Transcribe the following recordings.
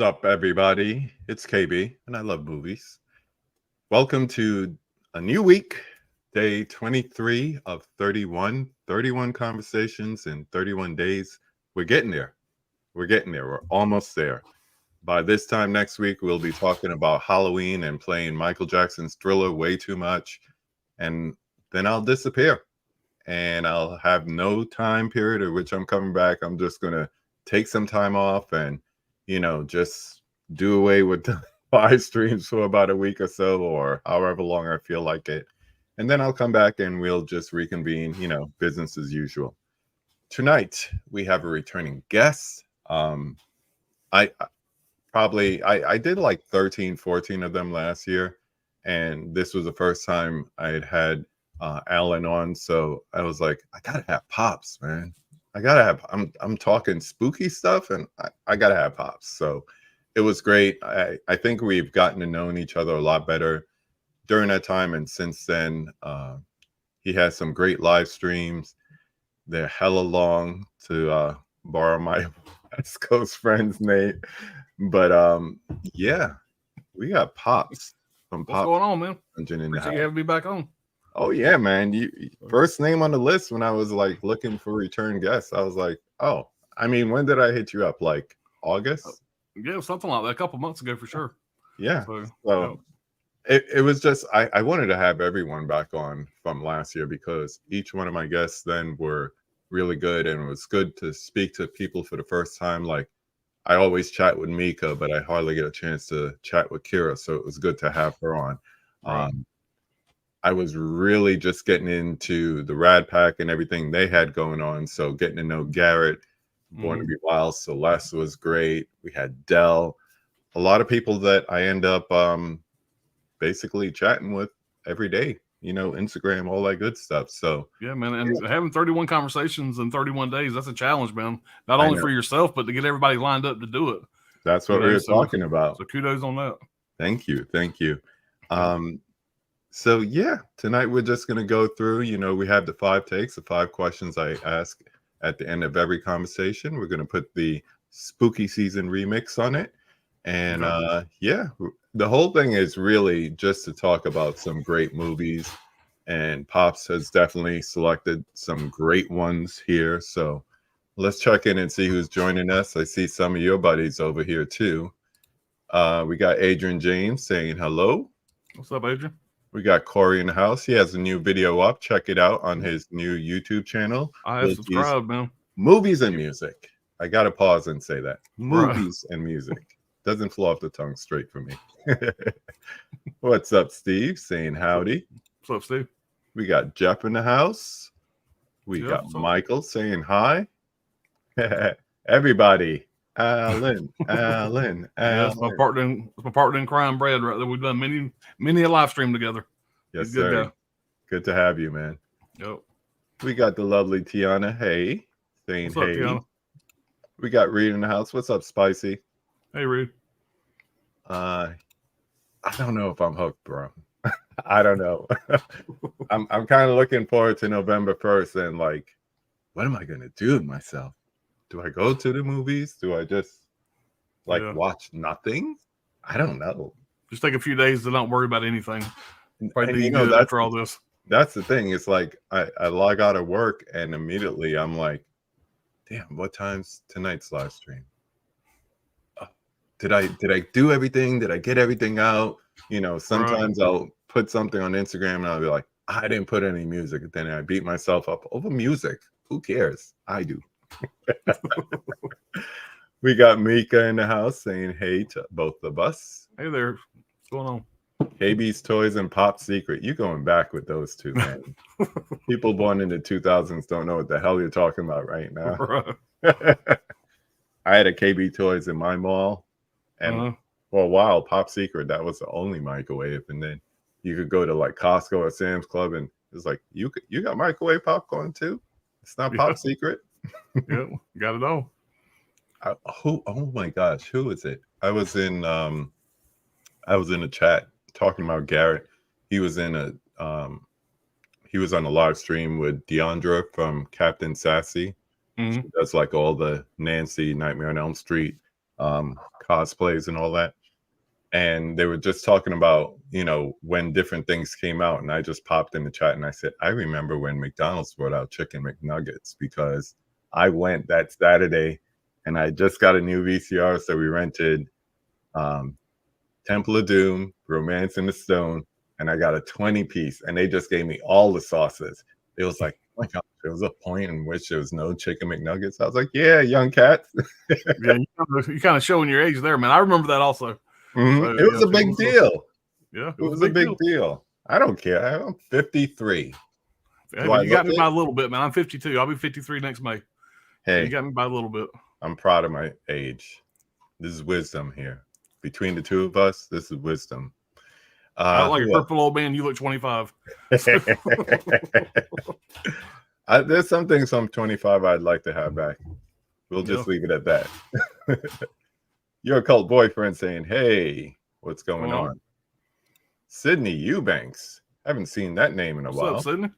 Up, everybody? It's KB, and I love movies. Welcome to a new week, day 23 of 31 conversations in 31 days. We're getting there. We're getting there. We're almost there. By this time next week, we'll be talking about Halloween and playing Michael Jackson's Thriller way too much. And then I'll disappear. And I'll have no time period at which I'm coming back. I'm just going to take some time off and just do away with the live streams for about a week or so, or however long I feel like it. And then I'll come back and we'll just reconvene, business as usual. Tonight, we have a returning guest. I I did like 13, 14 of them last year. And this was the first time I had Alan on. So I was like, I got to have Pops, man. I'm talking spooky stuff and I gotta have Pops. So it was great. I think we've gotten to know each other a lot better during that time. And since then, he has some great live streams. They're hella long, to borrow my West Coast friend's name. But yeah, we got Pops from What's going on, man? Appreciate you having me back on. Oh yeah, man. You first name on the list when I was like looking for return guests. I was like, oh, I mean, when did I hit you up? Like August? Yeah, something like that. A couple months ago for sure. Yeah. So it was just I wanted to have everyone back on from last year because each one of my guests then were really good, and it was good to speak to people for the first time. Like I always chat with Mika, but I hardly get a chance to chat with Kira, so it was good to have her on. Right. I was really just getting into the Rad Pack and everything they had going on. So getting to know Garrett, Born to Be Wild, Celeste was great. We had Dell, a lot of people that I end up basically chatting with every day, Instagram, all that good stuff. So yeah, man. And having 31 conversations in 31 days, that's a challenge, man. Not only for yourself, but to get everybody lined up to do it. That's what we were talking about. So kudos on that. Thank you. So yeah, tonight we're just going to go through, we have the 5 takes, the 5 questions I ask at the end of every conversation. We're going to put the spooky season remix on it. And yeah, the whole thing is really just to talk about some great movies. And Pops has definitely selected some great ones here. So let's check in and see who's joining us. I see some of your buddies over here too. We got Adrian James saying hello. What's up, Adrian? We got Corey in the house. He has a new video up. Check it out on his new YouTube channel. I have subscribed, man. Movies and music. I got to pause and say that. Movies and music. Doesn't flow off the tongue straight for me. What's up, Steve? Saying howdy. What's up, Steve? We got Jeff in the house. We got Michael saying hi. Everybody. Alan. Yeah, that's my partner in crime, Brad. Right there, we've done many a live stream together. Yes, sir. Good to have you, man. Yep. We got the lovely Tiana. Hey, saying What's hey. up, Tiana? We got Reed in the house. What's up, Spicy? Hey, Reed. I don't know if I'm hooked, bro. I don't know. I'm kind of looking forward to November 1st and like, what am I gonna do with myself? Do I go to the movies? Do I just watch nothing? I don't know. Just take a few days to not worry about anything. Probably good after all this. That's the thing. It's like I log out of work and immediately I'm like, damn, what time's tonight's live stream? Did I do everything? Did I get everything out? Sometimes I'll put something on Instagram and I'll be like, I didn't put any music. Then I beat myself up over music. Who cares? I do. We got Mika in the house saying hey to both of us. Hey there. What's going on? KB's Toys and Pop Secret. You going back with those two, man. People born in the 2000s don't know what the hell you're talking about right now. I had a KB Toys in my mall. And for a while, Pop Secret, that was the only microwave. And then you could go to like Costco or Sam's Club and it's like, you got microwave popcorn too? It's not Pop Secret. Yeah, got it all. Oh my gosh, who is it? I was in a chat talking about Garrett. He was on a live stream with Deandra from Captain Sassy. She does like all the Nancy Nightmare on Elm Street cosplays and all that. And they were just talking about, when different things came out. And I just popped in the chat and I said, I remember when McDonald's brought out chicken McNuggets, because I went that Saturday and I just got a new VCR. So we rented Temple of Doom, Romance in the Stone, and I got a 20-piece, and they just gave me all the sauces. It was like, oh my God, there was a point in which there was no chicken McNuggets. I was like, yeah, young cats. Yeah, you kind of showing your age there, man. I remember that also. So, it was a big deal. Yeah, it was a big deal. I don't care. I'm 53. Hey, but you got me by a little bit, man. I'm 52. I'll be 53 next May. Hey, you got me by a little bit. I'm proud of my age. This is wisdom here. Between the two of us, this is wisdom. I look like a purple old man. You look 25. There's some things from 25 I'd like to have back. We'll just leave it at that. Your occult boyfriend saying, hey, what's going on? Sydney Eubanks. Haven't seen that name in a while. What's up, Sydney?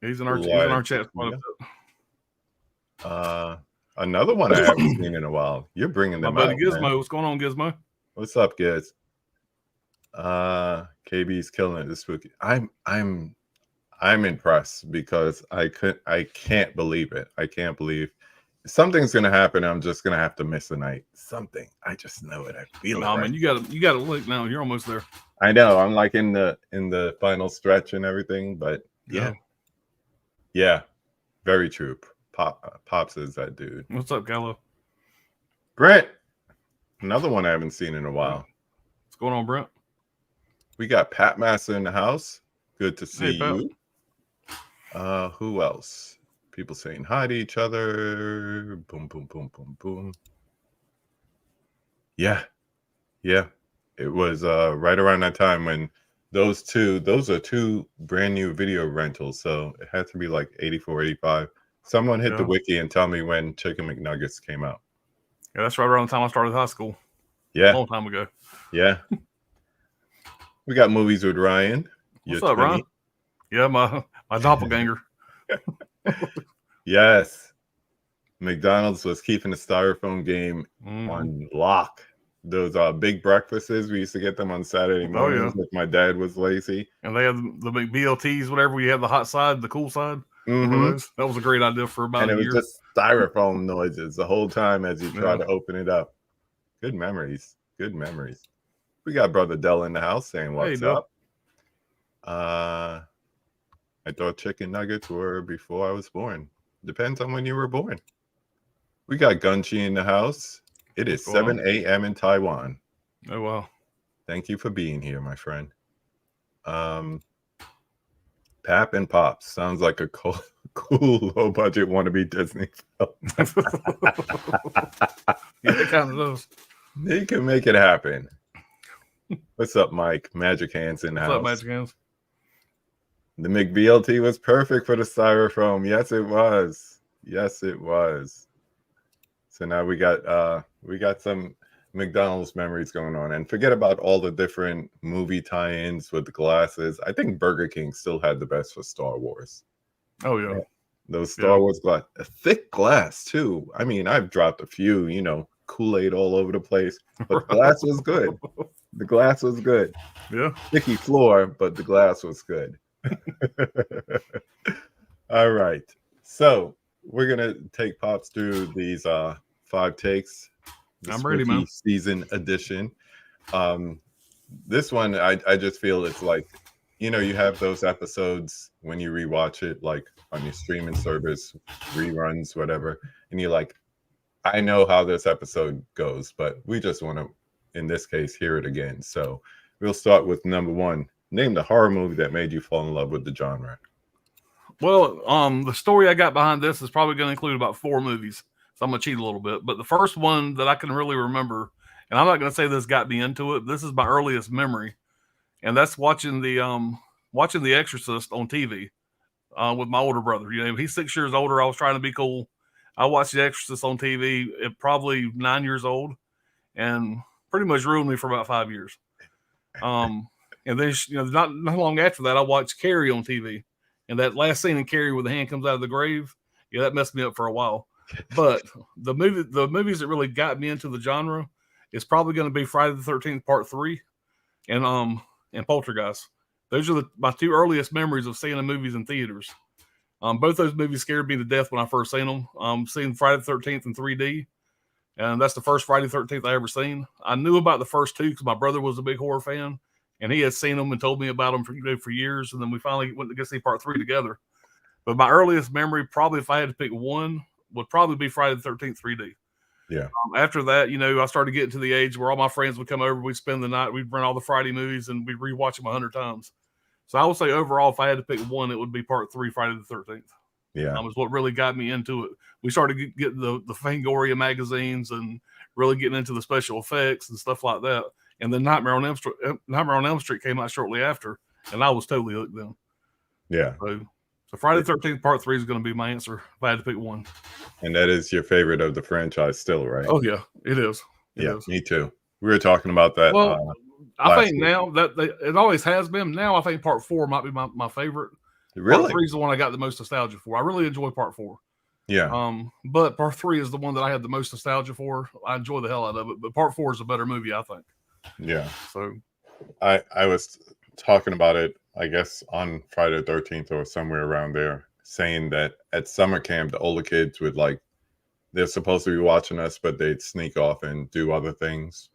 He's in our chat. Another one I haven't seen in a while. You're bringing them out. Gizmo. Man. What's going on, Gizmo? What's up, Giz? KB's killing it this week. I'm impressed because I can't believe it. I can't believe something's gonna happen. I'm just gonna have to miss a night. Something. I just know it. I feel it. No, man, you gotta look now. You're almost there. I know. I'm like in the final stretch and everything, but yeah, very true. Pops is that dude. What's up, Gallo? Brent, another one I haven't seen in a while. What's going on, Brent? We got Pat Master in the house. Good to see you. Who else? People saying hi to each other. Boom, boom, boom, boom, boom. Yeah. It was right around that time when those are two brand new video rentals. So it had to be like 84, 85. Someone hit the wiki and tell me when Chicken McNuggets came out. Yeah, that's right around the time I started high school. Yeah. A long time ago. Yeah. We got movies with Ryan. What's up, Ryan? Yeah, my doppelganger. Yes. McDonald's was keeping the styrofoam game on lock. Those big breakfasts, we used to get them on Saturday mornings if my dad was lazy. And they had the big BLTs, whatever. We had the hot side, the cool side. That was a great idea for about a year. And it was just styrofoam noises the whole time as you try to open it up. Good memories. Good memories. We got Brother Dell in the house saying, what's up? I thought chicken nuggets were before I was born. Depends on when you were born. We got Gunchi in the house. It is 7 a.m. in Taiwan. Oh, wow. Thank you for being here, my friend. Pap and Pops sounds like a cool low-budget wannabe Disney film. Yeah, it kind of does. They can make it happen. What's up, Mike? Magic Hands in the house. What's up, Magic Hands? The McBLT was perfect for the styrofoam. Yes, it was. Yes, it was. So now we got some McDonald's memories going on, and forget about all the different movie tie-ins with the glasses. I think Burger King still had the best for Star Wars. Oh yeah, those Star Wars glass, a thick glass too. I mean, I've dropped a few, Kool-Aid all over the place, but the glass was good. The glass was good. Yeah, sticky floor, but the glass was good. All right, so we're gonna take Pops through these 5 takes. I'm ready, man. Season edition. This one, I just feel it's like, you have those episodes when you rewatch it, like on your streaming service, reruns, whatever, and you're like, I know how this episode goes, but we just want to, in this case, hear it again. So we'll start with number 1. Name the horror movie that made you fall in love with the genre. Well, the story I got behind this is probably going to include about 4 movies. So I'm going to cheat a little bit. But the first one that I can really remember, and I'm not going to say this got me into it. This is my earliest memory. And that's watching The Exorcist on TV with my older brother. He's 6 years older. I was trying to be cool. I watched The Exorcist on TV at probably 9 years old and pretty much ruined me for about 5 years. And then, not long after that, I watched Carrie on TV. And that last scene in Carrie where the hand comes out of the grave, that messed me up for a while. But the movies that really got me into the genre is probably going to be Friday the 13th Part 3 and Poltergeist. Those are my two earliest memories of seeing the movies in theaters. Both those movies scared me to death when I first seen them. Seeing Friday the 13th in 3D, and that's the first Friday the 13th I ever seen. I knew about the first two because my brother was a big horror fan, and he had seen them and told me about them for years. And then we finally went to go see Part 3 together. But my earliest memory, probably if I had to pick one, would probably be Friday the 13th 3D. Yeah. After that, I started getting to the age where all my friends would come over, we'd spend the night, we'd rent all the Friday movies, and we'd rewatch them 100 times. So I would say overall, if I had to pick one, it would be Part 3, Friday the 13th. Yeah. Is what really got me into it. We started getting the Fangoria magazines and really getting into the special effects and stuff like that. And then Nightmare on Elm Street came out shortly after, and I was totally hooked then. Yeah. So Friday the 13th Part 3 is going to be my answer if I had to pick one. And that is your favorite of the franchise still, right? Oh, yeah, it is. It is. Me too. We were talking about that. Well, I think now that it always has been. Now I think Part 4 might be my favorite. Really? Part 3 is the one I got the most nostalgia for. I really enjoy Part 4. Yeah. But Part 3 is the one that I had the most nostalgia for. I enjoy the hell out of it. But Part 4 is a better movie, I think. Yeah. So I was talking about it, I guess, on Friday the 13th or somewhere around there, saying that at summer camp, the older kids would they're supposed to be watching us, but they'd sneak off and do other things,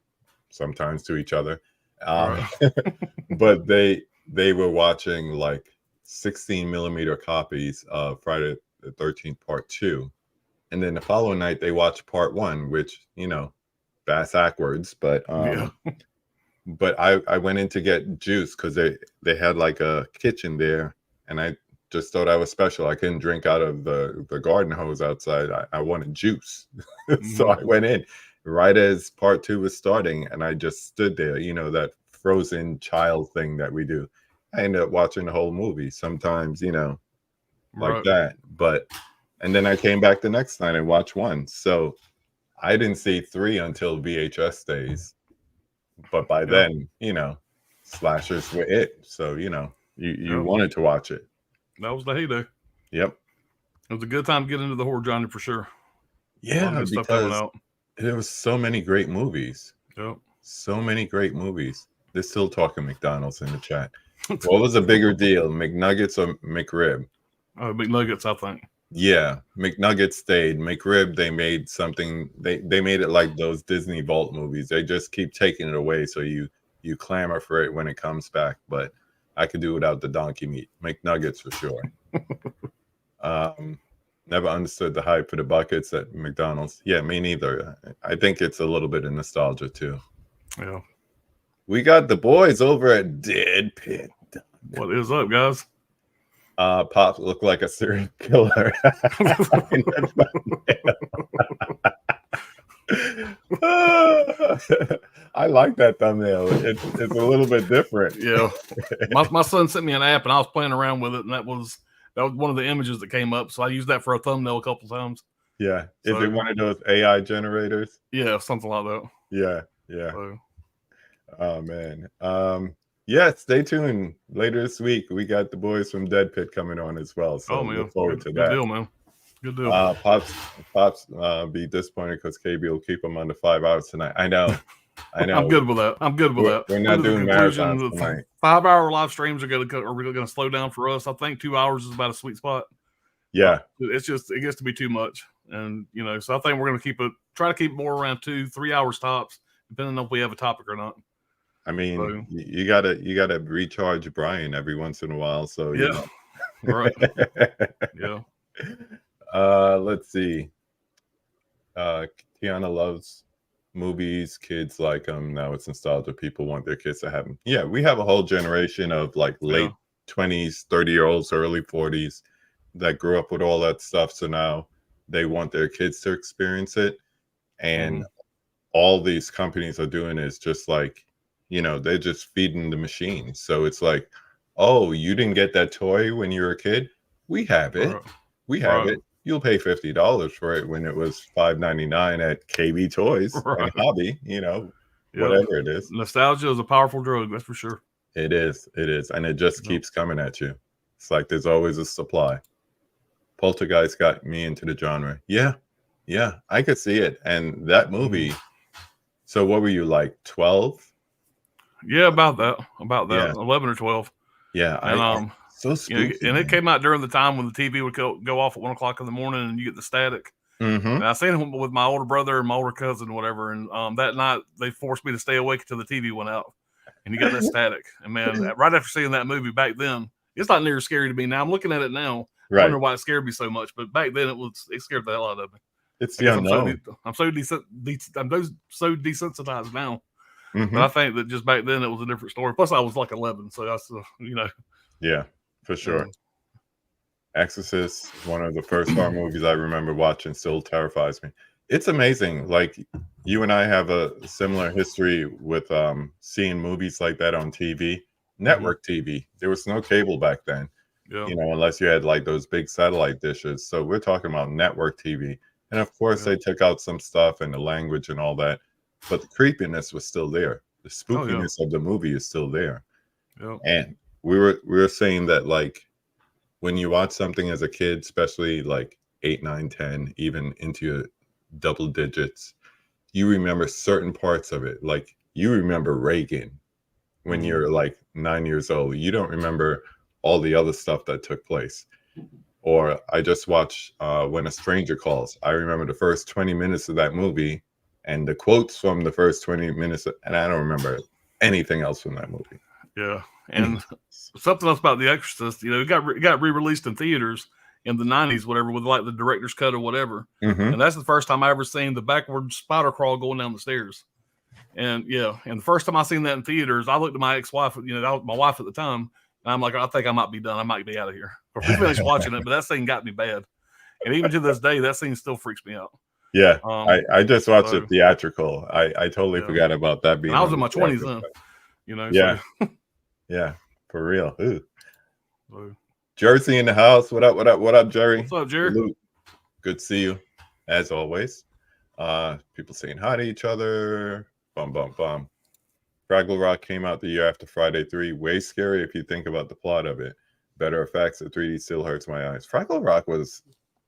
sometimes to each other. right. But they were watching 16 millimeter copies of Friday the 13th Part 2. And then the following night, they watched Part 1, which, bass backwards. But Yeah. but I went in to get juice because they had a kitchen there. And I just thought I was special. I couldn't drink out of the garden hose outside. I wanted juice. So I went in right as Part 2 was starting. And I just stood there, that frozen child thing that we do. I ended up watching the whole movie sometimes, like that. And then I came back the next night and watched 1. So I didn't see 3 until VHS days. But by then, slashers were it. So, you wanted to watch it. That was the heyday. Yep. It was a good time to get into the horror genre for sure. Yeah, because there was so many great movies. Yep. So many great movies. They're still talking McDonald's in the chat. What was a bigger deal, McNuggets or McRib? Oh, McNuggets, I think. Yeah, McNuggets stayed. McRib, they made something. They made it like those Disney Vault movies. They just keep taking it away, so you clamor for it when it comes back. But I could do without the donkey meat. McNuggets for sure. Never understood the hype for the buckets at McDonald's. Yeah, me neither. I think it's a little bit of nostalgia too. Yeah. We got the boys over at Dead Pit. What is up, guys? Pop looked like a serial killer. I like that thumbnail. It's a little bit different. Yeah. My son sent me an app and I was playing around with it, and that was one of the images that came up. So I used that for a thumbnail a couple times. Yeah. Is it one of those AI generators? Yeah, something like that. Yeah. So. Oh man. Yeah, stay tuned. Later this week, we got the boys from Dead Pit coming on as well. So look forward to that. Good deal, man. Good deal. Pops be disappointed because KB will keep them under 5 hours tonight. I know. I'm good with that. We're not doing marathons tonight. 5-hour live streams are going to slow down for us. I think 2 hours is about a sweet spot. Yeah, it gets to be too much, and so I think we're going to try to keep more around 2-3 hours tops, depending on if we have a topic or not. I mean, you gotta recharge Brian every once in a while. So yeah, right. Yeah. Let's see. Tiana loves movies. Kids like them. Now it's nostalgia. People want their kids to have them. Yeah, we have a whole generation of late 20s, 30-year-olds, early 40s that grew up with all that stuff. So now they want their kids to experience it. And all these companies are doing is just they're just feeding the machine. So it's like, oh, you didn't get that toy when you were a kid? We have it. We have it. You'll pay $50 for it when it was $5.99 at KB Toys and Hobby, whatever it is. Nostalgia is a powerful drug, that's for sure. It is. And it just keeps coming at you. It's like there's always a supply. Poltergeist got me into the genre. Yeah. Yeah, I could see it. And that movie. So what were you like, 12? Yeah, about that. About that. Yeah. 11 or 12. Yeah. And So you know, spooky, and it man. came out during the time when the TV would go off at 1 o'clock in the morning, and you get the static. Mm-hmm. And I seen it with my older brother and my older cousin, whatever. And that night they forced me to stay awake until the TV went out, and you got that static. And man, right after seeing that movie back then, it's not near as scary to me now. I'm looking at it now, Right. wondering why it scared me so much. But back then, it scared the hell out of me. It's I the guess unknown. I'm so desensitized now. Mm-hmm. But I think that just back then it was a different story. Plus, I was like 11, so that's Yeah, for sure. Exorcist, one of the first horror movies I remember watching, still terrifies me. It's amazing. Like, you and I have a similar history with seeing movies like that on TV, network TV. There was no cable back then, Yeah. unless you had like those big satellite dishes. So we're talking about network TV. And of course, they took out some stuff and the language and all that, but the creepiness was still there. The spookiness of the movie is still there. Yeah. And we were saying that, like, when you watch something as a kid, especially like 8, 9, 10, even into your double digits, you remember certain parts of it. Like, you remember Reagan when you're like 9 years old. You don't remember all the other stuff that took place. Or I just watched When a Stranger Calls. I remember the first 20 minutes of that movie and the quotes from the first 20 minutes, and I don't remember anything else from that movie. Yeah. And something else about The Exorcist, it got re-released in theaters in the 90s, whatever, with like the director's cut or whatever. Mm-hmm. And that's the first time I ever seen the backward spider crawl going down the stairs. And and the first time I seen that in theaters, I looked at my ex-wife, that was my wife at the time, and I'm like, I think I might be done. I might be out of here. Or we finished watching it, but that scene got me bad. And even to this day, that scene still freaks me out. Yeah, I just watched it theatrical. I totally forgot about that being. And I was in my 20s then, Yeah, so. Yeah, for real. Ooh. Jersey in the house. What up? What up? What up, Jerry? What's up, Jerry? Luke. Good to see you, as always. People saying hi to each other. Bum bum bum. Fraggle Rock came out the year after Friday 3. Way scary if you think about the plot of it. Better effects. The 3D still hurts my eyes. Fraggle Rock was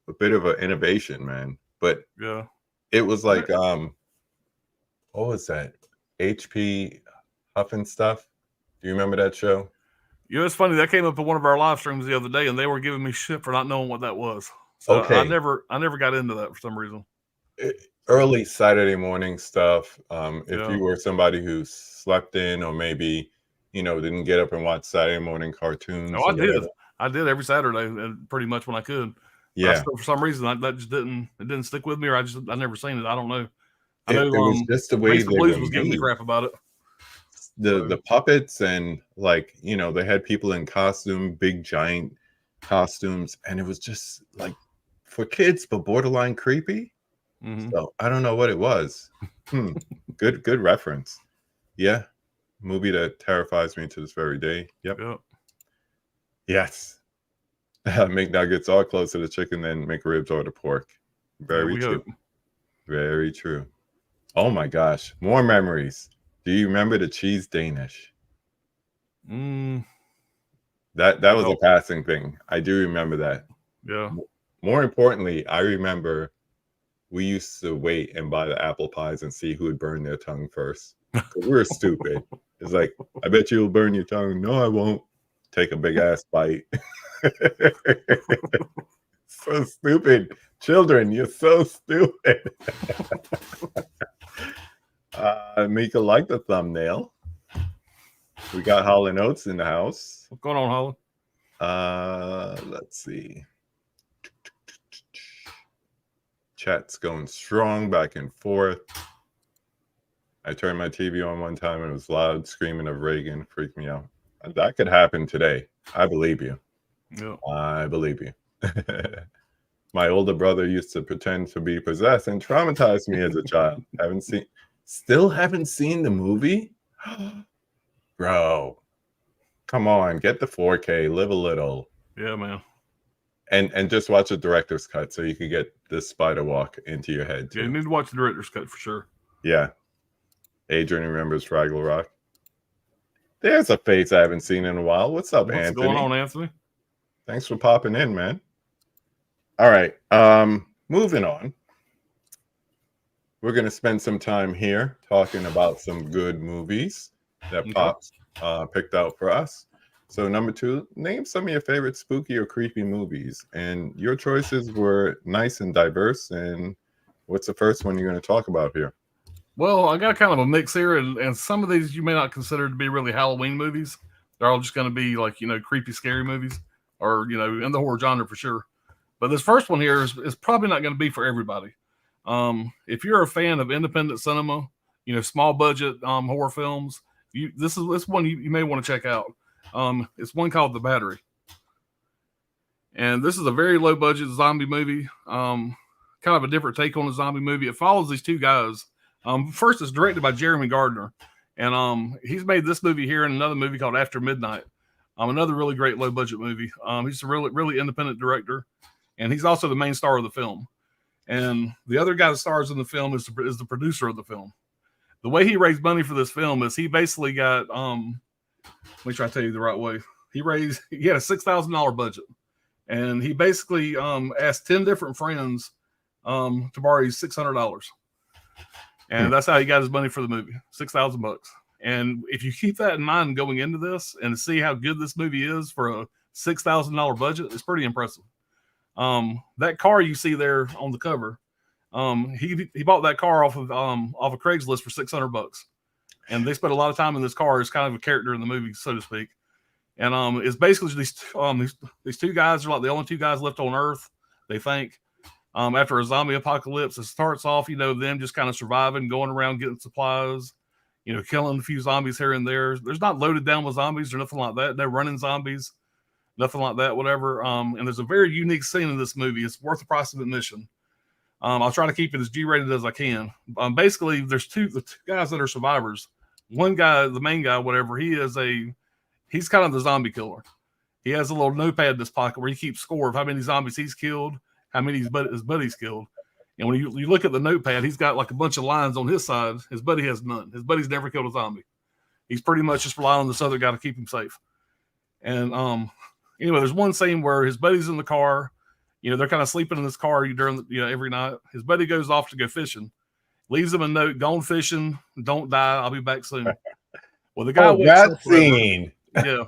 a bit of an innovation, man. But yeah, it was like what was that? HP Huff and Stuff. Do you remember that show? It's funny, that came up in one of our live streams the other day, and they were giving me shit for not knowing what that was. So okay. I never got into that for some reason. Early Saturday morning stuff. If you were somebody who slept in, or maybe didn't get up and watch Saturday morning cartoons. Oh, I did every Saturday, and pretty much when I could. Yeah. For some reason, that just didn't stick with me, or I never seen it. I don't know. I know it was just the way the Blues was giving me crap about it. The puppets, and like they had people in costume, big giant costumes, and it was just like for kids, but borderline creepy. So I don't know what it was. Good reference. Yeah, movie that terrifies me to this very day. Yep. Yes. McNuggets are closer to chicken than McRibs or the pork. Very true. Very true. Oh my gosh, more memories. Do you remember the cheese Danish? That was a passing thing. I do remember that. Yeah. More importantly, I remember we used to wait and buy the apple pies and see who would burn their tongue first. We were stupid. It's like, I bet you'll burn your tongue. No, I won't. Take a big ass bite. So stupid. Children, you're so stupid. Mika liked the thumbnail. We got Holland Oates in the house. What's going on, Holland? Let's see. Chat's going strong back and forth. I turned my TV on one time and it was loud screaming of Reagan. Freaked me out. That could happen today. I believe you. Yeah. I believe you. My older brother used to pretend to be possessed and traumatized me as a child. Still haven't seen the movie? Bro, come on, get the 4K, live a little. Yeah, man. And just watch the director's cut so you can get the spider walk into your head too. Yeah, you need to watch the director's cut for sure. Yeah. Adrian remembers Fraggle Rock. There's a face I haven't seen in a while. What's up, Anthony? What's going on, Anthony? Thanks for popping in, man. All right. Moving on. we're going to spend some time here talking about some good movies that Okay. Pops picked out for us. So, number 2, name some of your favorite spooky or creepy movies. And your choices were nice and diverse. And what's the first one you're going to talk about here? Well, I got kind of a mix here, and some of these you may not consider to be really Halloween movies. They're all just going to be like, creepy, scary movies, or, in the horror genre for sure. But this first one here is probably not going to be for everybody. If you're a fan of independent cinema, small budget horror films, this one you may want to check out. It's one called The Battery, and this is a very low budget zombie movie. Kind of a different take on a zombie movie. It follows these two guys. First, it's directed by Jeremy Gardner, and he's made this movie here and another movie called After Midnight. Another really great low budget movie. He's a really independent director, and he's also the main star of the film. And the other guy that stars in the film is the producer of the film. The way he raised money for this film is he basically got let me try to tell you the right way. He had a $6,000 budget, and he basically asked 10 different friends to borrow his $600. And that's how he got his money for the movie, $6,000. And if you keep that in mind going into this and see how good this movie is for a $6,000 budget, it's pretty impressive. That car you see there on the cover, he bought that car off of Craigslist for $600, and they spent a lot of time in this car as kind of a character in the movie, so to speak. And it's basically these two guys are like the only two guys left on Earth, they think. After a zombie apocalypse, it starts off, them just kind of surviving, going around getting supplies, killing a few zombies here and there. There's not loaded down with zombies or nothing like that. No running zombies, nothing like that, whatever. And there's a very unique scene in this movie. It's worth the price of admission. I'll try to keep it as G-rated as I can. Basically, there's the two guys that are survivors. One guy, the main guy, whatever, he's kind of the zombie killer. He has a little notepad in his pocket where he keeps score of how many zombies he's killed, how many his buddies killed. And when you look at the notepad, he's got like a bunch of lines on his side. His buddy has none. His buddy's never killed a zombie. He's pretty much just relying on this other guy to keep him safe. And anyway, there's one scene where his buddy's in the car. They're kind of sleeping in this car during every night. His buddy goes off to go fishing, leaves him a note: "Gone fishing, don't die. I'll be back soon." Well, the guy wakes that up. Scene. Yeah,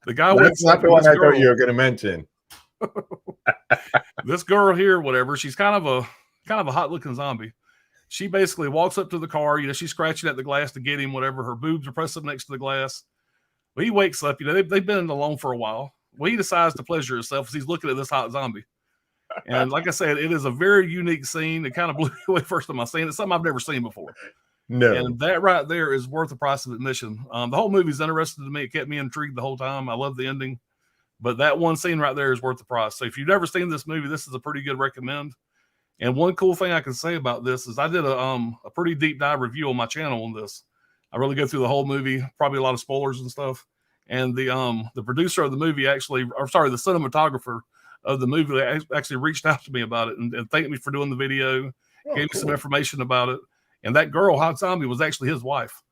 the guy That's wakes not up. the one I thought you were going to mention. This girl here, whatever, she's kind of a hot looking zombie. She basically walks up to the car. She's scratching at the glass to get him, whatever. Her boobs are pressed up next to the glass. Well, he wakes up. They've been alone for a while. Well, he decides to pleasure himself as he's looking at this hot zombie. And like I said, it is a very unique scene. It kind of blew me away first time I seen it. It's something I've never seen before. No. And that right there is worth the price of admission. The whole movie's interesting to me. It kept me intrigued the whole time. I love the ending. But that one scene right there is worth the price. So if you've never seen this movie, this is a pretty good recommend. And one cool thing I can say about this is I did a pretty deep dive review on my channel on this. I really go through the whole movie, probably a lot of spoilers and stuff. And the producer of the movie the cinematographer of the movie actually reached out to me about it and thanked me for doing the video, gave me some information about it. And that girl, Hot Zombie, was actually his wife.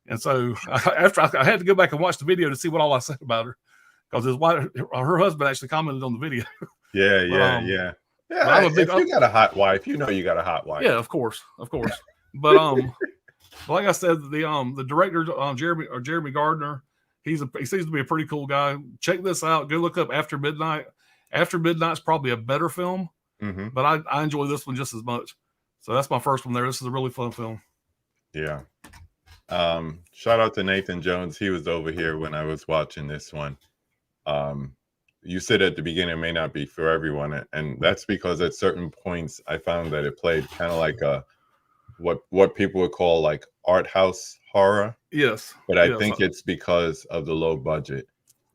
And so after I had to go back and watch the video to see what all I said about her, because his wife, her husband actually commented on the video. Yeah. Yeah. If you got a hot wife, you got a hot wife. Yeah, of course. But like I said, the director, Jeremy Gardner, he seems to be a pretty cool guy. Check this out. Go look up After Midnight. After Midnight's probably a better film, but I enjoy this one just as much. So that's my first one there. This is a really fun film. Yeah. Shout out to Nathan Jones. He was over here when I was watching this one. You said at the beginning it may not be for everyone, and that's because at certain points I found that it played kind of like a what people would call like art house horror. Yes. But I think it's because of the low budget.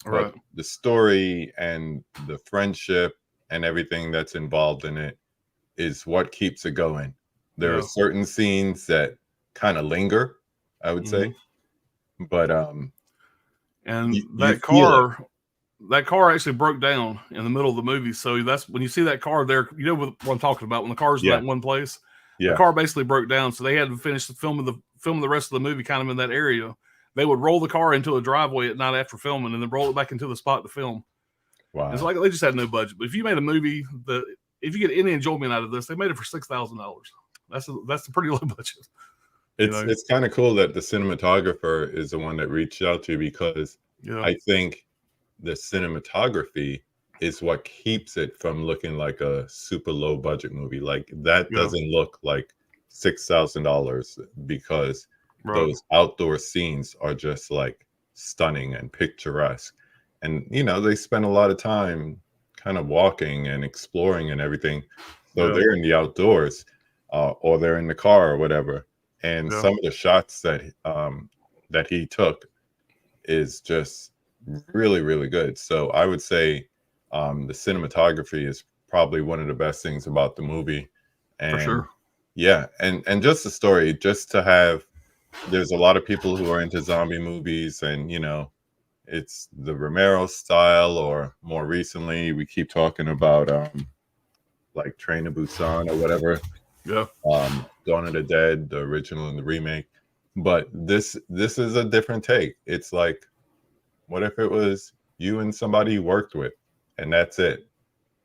Right. But the story and the friendship and everything that's involved in it is what keeps it going. There are certain scenes that kind of linger, I would say. But and that car actually broke down in the middle of the movie. So that's when you see that car there, you know what I'm talking about, when the car's in that one place. The car basically broke down, so they had to finish filming the rest of the movie kind of in that area. They would roll the car into a driveway at night after filming and then roll it back into the spot to film. Wow. It's like they just had no budget. But if you made a movie if you get any enjoyment out of this, they made it for $6,000. That's a pretty low budget. It's kind of cool that the cinematographer is the one that reached out to you, because Yeah, I think the cinematography is what keeps it from looking like a super low budget movie. Like that yeah, doesn't look like $6,000, because right, those outdoor scenes are just like stunning and picturesque. And they spend a lot of time kind of walking and exploring and everything. So yeah, they're in the outdoors, or they're in the car or whatever. And yeah, some of the shots that he took is just really, really good. So I would say the cinematography is probably one of the best things about the movie. for And sure. yeah, and just the story, just to have, there's a lot of people who are into zombie movies, and it's the Romero style, or more recently we keep talking about like Train to Busan or whatever, Yeah, Dawn of the Dead, the original and the remake. But this is a different take. It's like, what if it was you and somebody you worked with, and that's it?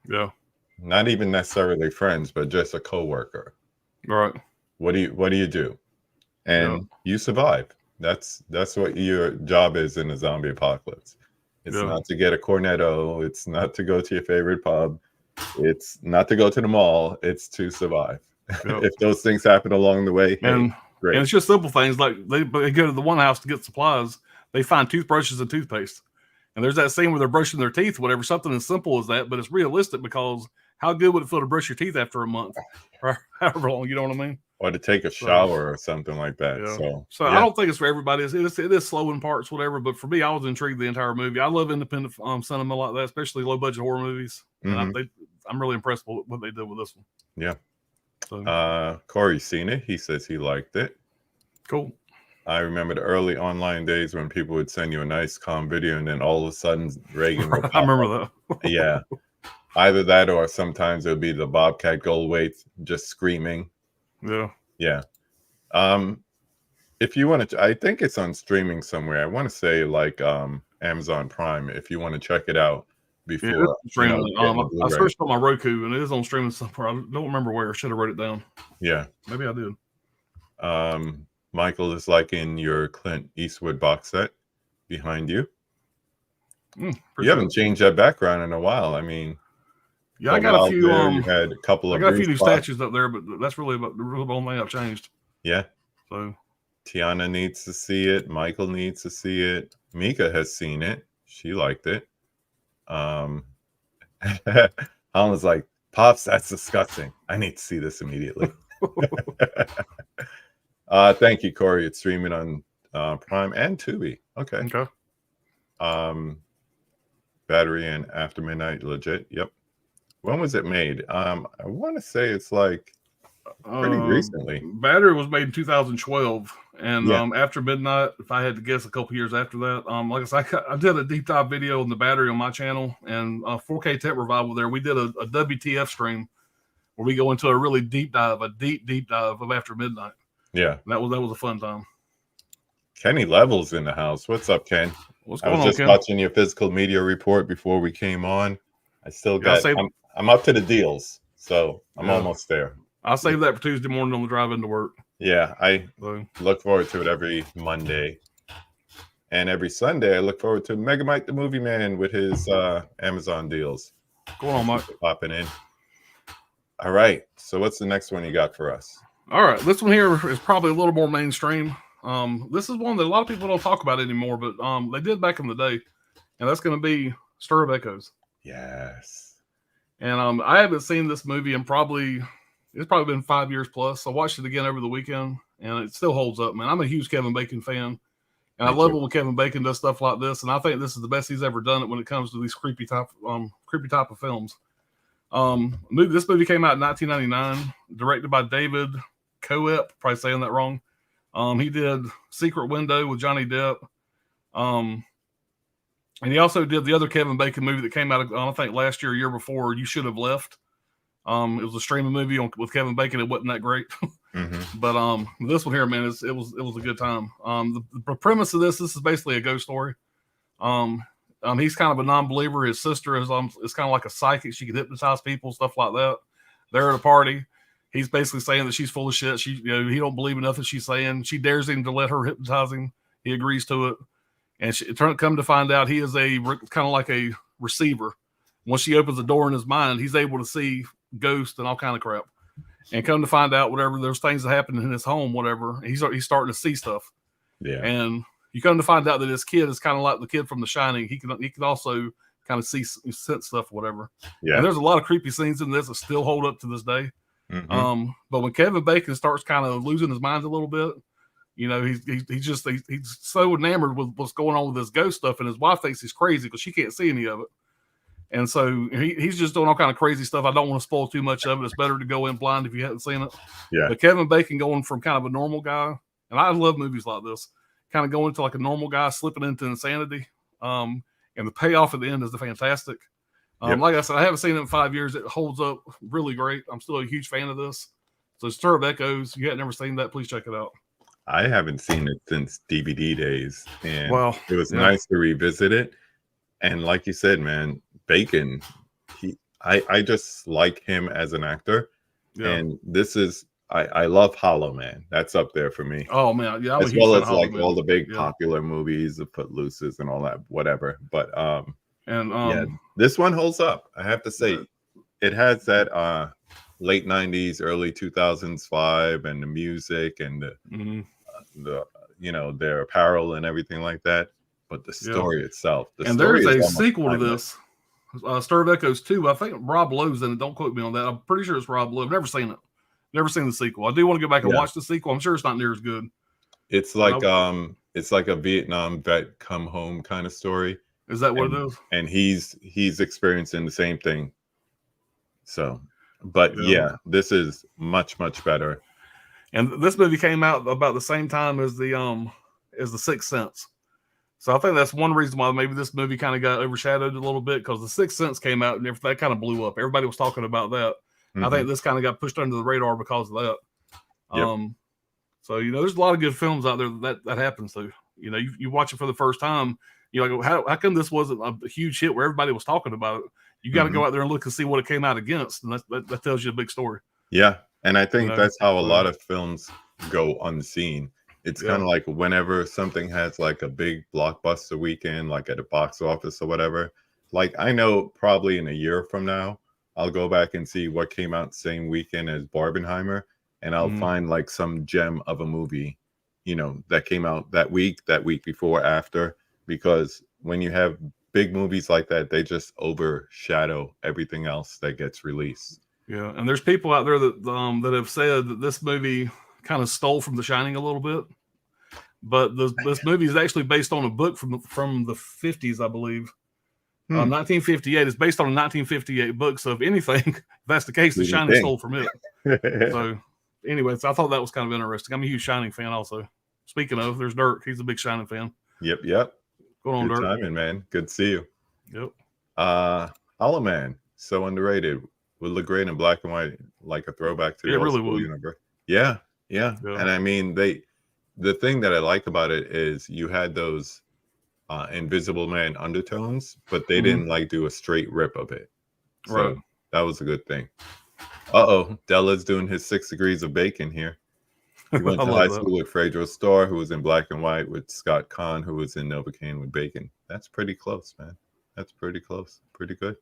yeah, Not even necessarily friends, but just a coworker. right, What do you do? yeah, And you survive. That's what your job is in a zombie apocalypse. It's yeah, not to get a cornetto. It's not to go to your favorite pub. It's not to go to the mall. It's to survive. yeah. If those things happen along the way, hey, And great. it's just simple things like they go to the one house to get supplies. They find toothbrushes and toothpaste. And there's that scene where they're brushing their teeth, whatever, something as simple as that, but it's realistic because how good would it feel to brush your teeth after a month or however long? You know what I mean? Or to take a So, shower or something like that. yeah. So So I yeah. don't think it's for everybody. It is slow in parts, whatever. But for me, I was intrigued the entire movie. I love independent cinema like that, especially low budget horror movies. And Hmm. I'm really impressed with what they did with this one. Yeah. So Corey's seen it. He says he liked it. cool. I remember the early online days when people would send you a nice calm video, and then all of a sudden Reagan would I pop up. remember that. Yeah. Either that, or sometimes it would be the Bobcat Goldthwait just screaming. Yeah. Yeah. Um, if you want to, I think it's on streaming somewhere. I want to say like Amazon Prime, if you want to check it out Yeah, it is before, on streaming. getting a I Blu-ray. searched on my Roku and it is on streaming somewhere. I don't remember where. I should have wrote it down. Yeah. Maybe I did. Michael is liking your Clint Eastwood box set behind you. You Appreciate it. haven't changed that background in a while. I mean, Yeah, for I a got a while few. there, you had a couple I of got a green few new spots. statues up there, but that's really about the real only thing I've changed. Yeah. So Tiana needs to see it. Michael needs to see it. Mika has seen it. She liked it. Um, Alan was like, "Pops, that's disgusting. I need to see this immediately." Thank you, Corey. It's streaming on Prime and Tubi. Okay. okay. Battery and After Midnight, legit. Yep. When was it made? I want to say it's like pretty recently. Battery was made in 2012, and Yeah. After Midnight, if I had to guess, a couple years after that. Like I said, I did a deep dive video on the Battery on my channel, and 4K Tech Revival. There, we did a WTF stream where we go into a really deep dive, a deep dive of After Midnight. Yeah. And that was a fun time. Kenny Level's in the house. What's up, Ken? What's I going was on, just Ken? watching your physical media report before we came on. I still Yeah, got. I'm up to the deals, so I'm yeah, almost there. I'll save that for Tuesday morning on the drive into work. Yeah, I So look forward to it every Monday, and every Sunday I look forward to Megamite the Movie Man with his Amazon deals. going on, Mike. Popping in. All right. So what's the next one you got for us? All right, this one here is probably a little more mainstream. This is one that a lot of people don't talk about anymore, but they did back in the day, and that's going to be Stir of Echoes. Yes. And I haven't seen this movie in it's probably been 5 years plus. I watched it again over the weekend, and it still holds up, man. I'm a huge Kevin Bacon fan, and I Me love too. it when Kevin Bacon does stuff like this. And I think this is the best he's ever done it when it comes to these creepy type of films. This movie came out in 1999, directed by David Coep. Probably saying that wrong. He did Secret Window with Johnny Depp. And he also did the other Kevin Bacon movie that came out, I think, last year, year before, You Should Have Left. It was a streaming movie with Kevin Bacon. It wasn't that great, Mm-hmm. but this one here, man, it was a good time. The premise of this is basically a ghost story. He's kind of a non-believer. His sister is kind of like a psychic. She can hypnotize people, stuff like that. They're at a party, he's basically saying that she's full of shit. He don't believe in nothing she's saying. She dares him to let her hypnotize him. He agrees to it. And come to find out, he is kind of like a receiver. Once she opens the door in his mind, he's able to see ghosts and all kind of crap. And come to find out, whatever, there's things that happen in his home, whatever, he's starting to see stuff. Yeah. And you come to find out that this kid is kind of like the kid from The Shining. He can also kind of sense stuff, whatever. Yeah. And there's a lot of creepy scenes in this that still hold up to this day. Mm-hmm. But when Kevin Bacon starts kind of losing his mind a little bit, he's so enamored with what's going on with this ghost stuff, and his wife thinks he's crazy because she can't see any of it. And so he's just doing all kind of crazy stuff. I don't want to spoil too much of it. It's better to go in blind if you haven't seen it. Yeah. But Kevin Bacon going from kind of a normal guy, and I love movies like this, kind of going to like a normal guy slipping into insanity. And the payoff at the end is fantastic. Like I said, I haven't seen it in 5 years. It holds up really great. I'm still a huge fan of this. So Stir of Echoes. You had never seen that, please check it out. I haven't seen it since DVD days, and it was nice to revisit it. And like you said, man, Bacon, I just like him as an actor. Yeah. And this is I love Hollow Man. That's up there for me. Oh man, yeah, as well as like all the big popular movies, the Footlooses and all that, whatever. But this one holds up. I have to say, it has that late 90s, early 2000s vibe, and the music and the their apparel and everything like that. But the story itself, there is a sequel to this, Stir of Echoes 2. I think Rob Lowe's in it. Don't quote me on that. I'm pretty sure it's Rob Lowe. I've never seen it. Never seen the sequel. I do want to go back and watch the sequel. I'm sure it's not near as good. It's like a Vietnam vet come home kind of story. Is that what it is? And he's experiencing the same thing. So, but this is much, much better. And this movie came out about the same time as the Sixth Sense. So I think that's one reason why maybe this movie kind of got overshadowed a little bit, because the Sixth Sense came out and that kind of blew up. Everybody was talking about that. Mm-hmm. I think this kind of got pushed under the radar because of that. Yep. So there's a lot of good films out there that happens to. You watch it for the first time, you're like, how come this wasn't a huge hit where everybody was talking about it? You got to go out there and look and see what it came out against, and that tells you a big story. Yeah, and I think that's how a lot of films go unseen. It's kind of like whenever something has like a big blockbuster weekend, like at a box office or whatever, like I know probably in a year from now, I'll go back and see what came out the same weekend as Barbenheimer, and I'll find like some gem of a movie, that came out that week before, after, because when you have big movies like that, they just overshadow everything else that gets released. Yeah, and there's people out there that have said that this movie kind of stole from The Shining a little bit, but this movie is actually based on a book from the 50s, I believe. 1958 is based on a 1958 book. So if anything, if that's the case, The Shining stole from it. So anyways, I thought that was kind of interesting. I'm a huge Shining fan also. Speaking of, there's Dirk. He's a big Shining fan. Yep. Going on, Good Dirk. timing, man. Good to see you. Yep. Hollow Man, so underrated. Would look great in black and white, like a throwback to the old school universe. Yeah. And I mean, the thing that I like about it is you had those Invisible Man undertones, but they didn't like do a straight rip of it. So that was a good thing. Della's doing his 6 degrees of bacon here. He went to high school with Fredro Starr, who was in black and white, with Scott Kahn, who was in Novocaine with bacon. That's pretty close, man. That's pretty close. Pretty good.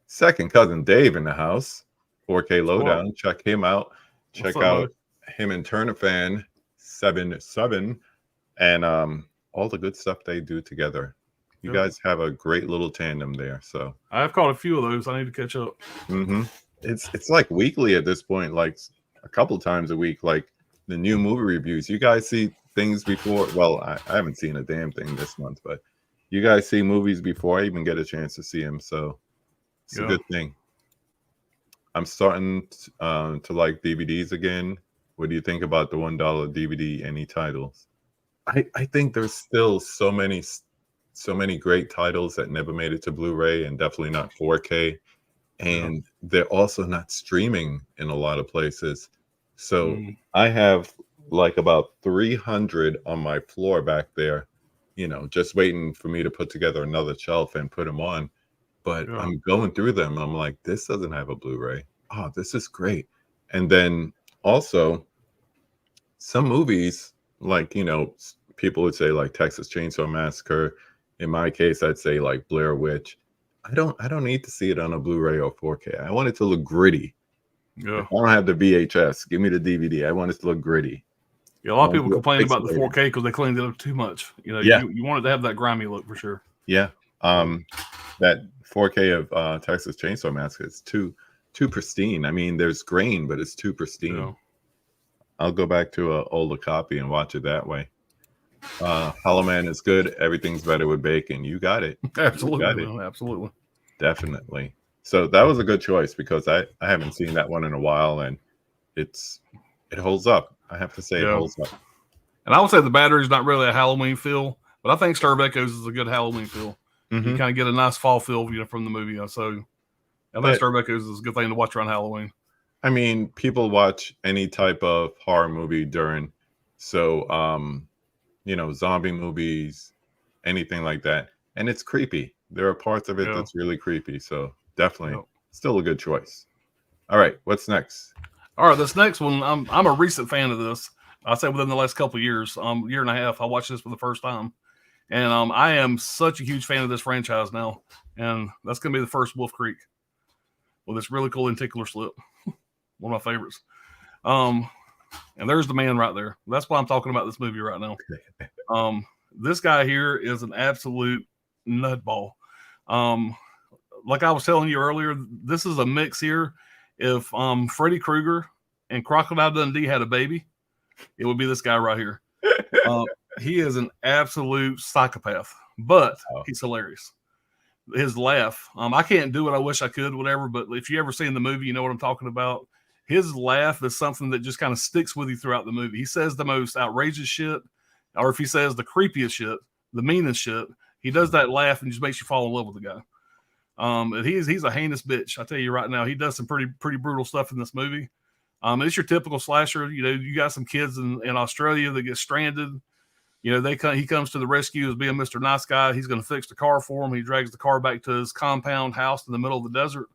Second cousin Dave in the house. 4K Lowdown. Check him out. Check out him and Turner Fan 7 and all the good stuff they do together. You guys have a great little tandem there. So I've caught a few of those. I need to catch up. It's like weekly at this point, like a couple times a week, like the new movie reviews. You guys see things before. Well, I haven't seen a damn thing this month, but you guys see movies before I even get a chance to see them. So it's a good thing. I'm starting to like DVDs again. What do you think about the $1 DVD? Any titles? I think there's still so many great titles that never made it to Blu-ray, and definitely not 4K. And they're also not streaming in a lot of places. So I have like about 300 on my floor back there, just waiting for me to put together another shelf and put them on. But I'm going through them. I'm like, this doesn't have a Blu-ray. Oh, this is great. And then also some movies, like, people would say like Texas Chainsaw Massacre. In my case, I'd say like Blair Witch. I don't need to see it on a Blu-ray or 4K. I want it to look gritty. Yeah. If I don't have the VHS, give me the DVD. I want it to look gritty. Yeah, a lot of people Look complain about the pixelated. 4K because they cleaned it up too much. Yeah. You want it to have that grimy look for sure. Yeah. That 4K of Texas Chainsaw Massacre is too pristine. I mean, there's grain, but it's too pristine. Yeah. I'll go back to an older copy and watch it that way. Hollow Man is good. Everything's better with bacon. You got it. Absolutely, You got it. absolutely. Definitely. So that was a good choice because I haven't seen that one in a while, and it holds up. I have to say it holds up. And I would say the battery's not really a Halloween feel, but I think Stir of Echoes is a good Halloween feel. Mm-hmm. You kind of get a nice fall feel from the movie. So I think Stir of Echoes is a good thing to watch around Halloween. I mean, people watch any type of horror movie during, so zombie movies, anything like that, and it's creepy. There are parts of it that's really creepy. So definitely, still a good choice. All right, what's next? All right, this next one, I'm a recent fan of this. I'd say within the last couple of years, year and a half, I watched this for the first time, and I am such a huge fan of this franchise now, and that's gonna be the first Wolf Creek with this really cool lenticular slip, one of my favorites. And there's the man right there. That's why I'm talking about this movie right now. This guy here is an absolute nutball. Like I was telling you earlier, this is a mix here. If Freddy Krueger and Crocodile Dundee had a baby, it would be this guy right here. He is an absolute psychopath, but he's hilarious. His laugh, I can't do it. I wish I could, whatever. But if you ever seen the movie, you know what I'm talking about. His laugh is something that just kind of sticks with you throughout the movie. He says the most outrageous shit, or if he says the creepiest shit, the meanest shit, he does that laugh and just makes you fall in love with the guy. He's a heinous bitch. I tell you right now, he does some pretty brutal stuff in this movie. It's your typical slasher. You got some kids in Australia that get stranded. He comes to the rescue as being Mr. Nice Guy. He's going to fix the car for him. He drags the car back to his compound house in the middle of the desert,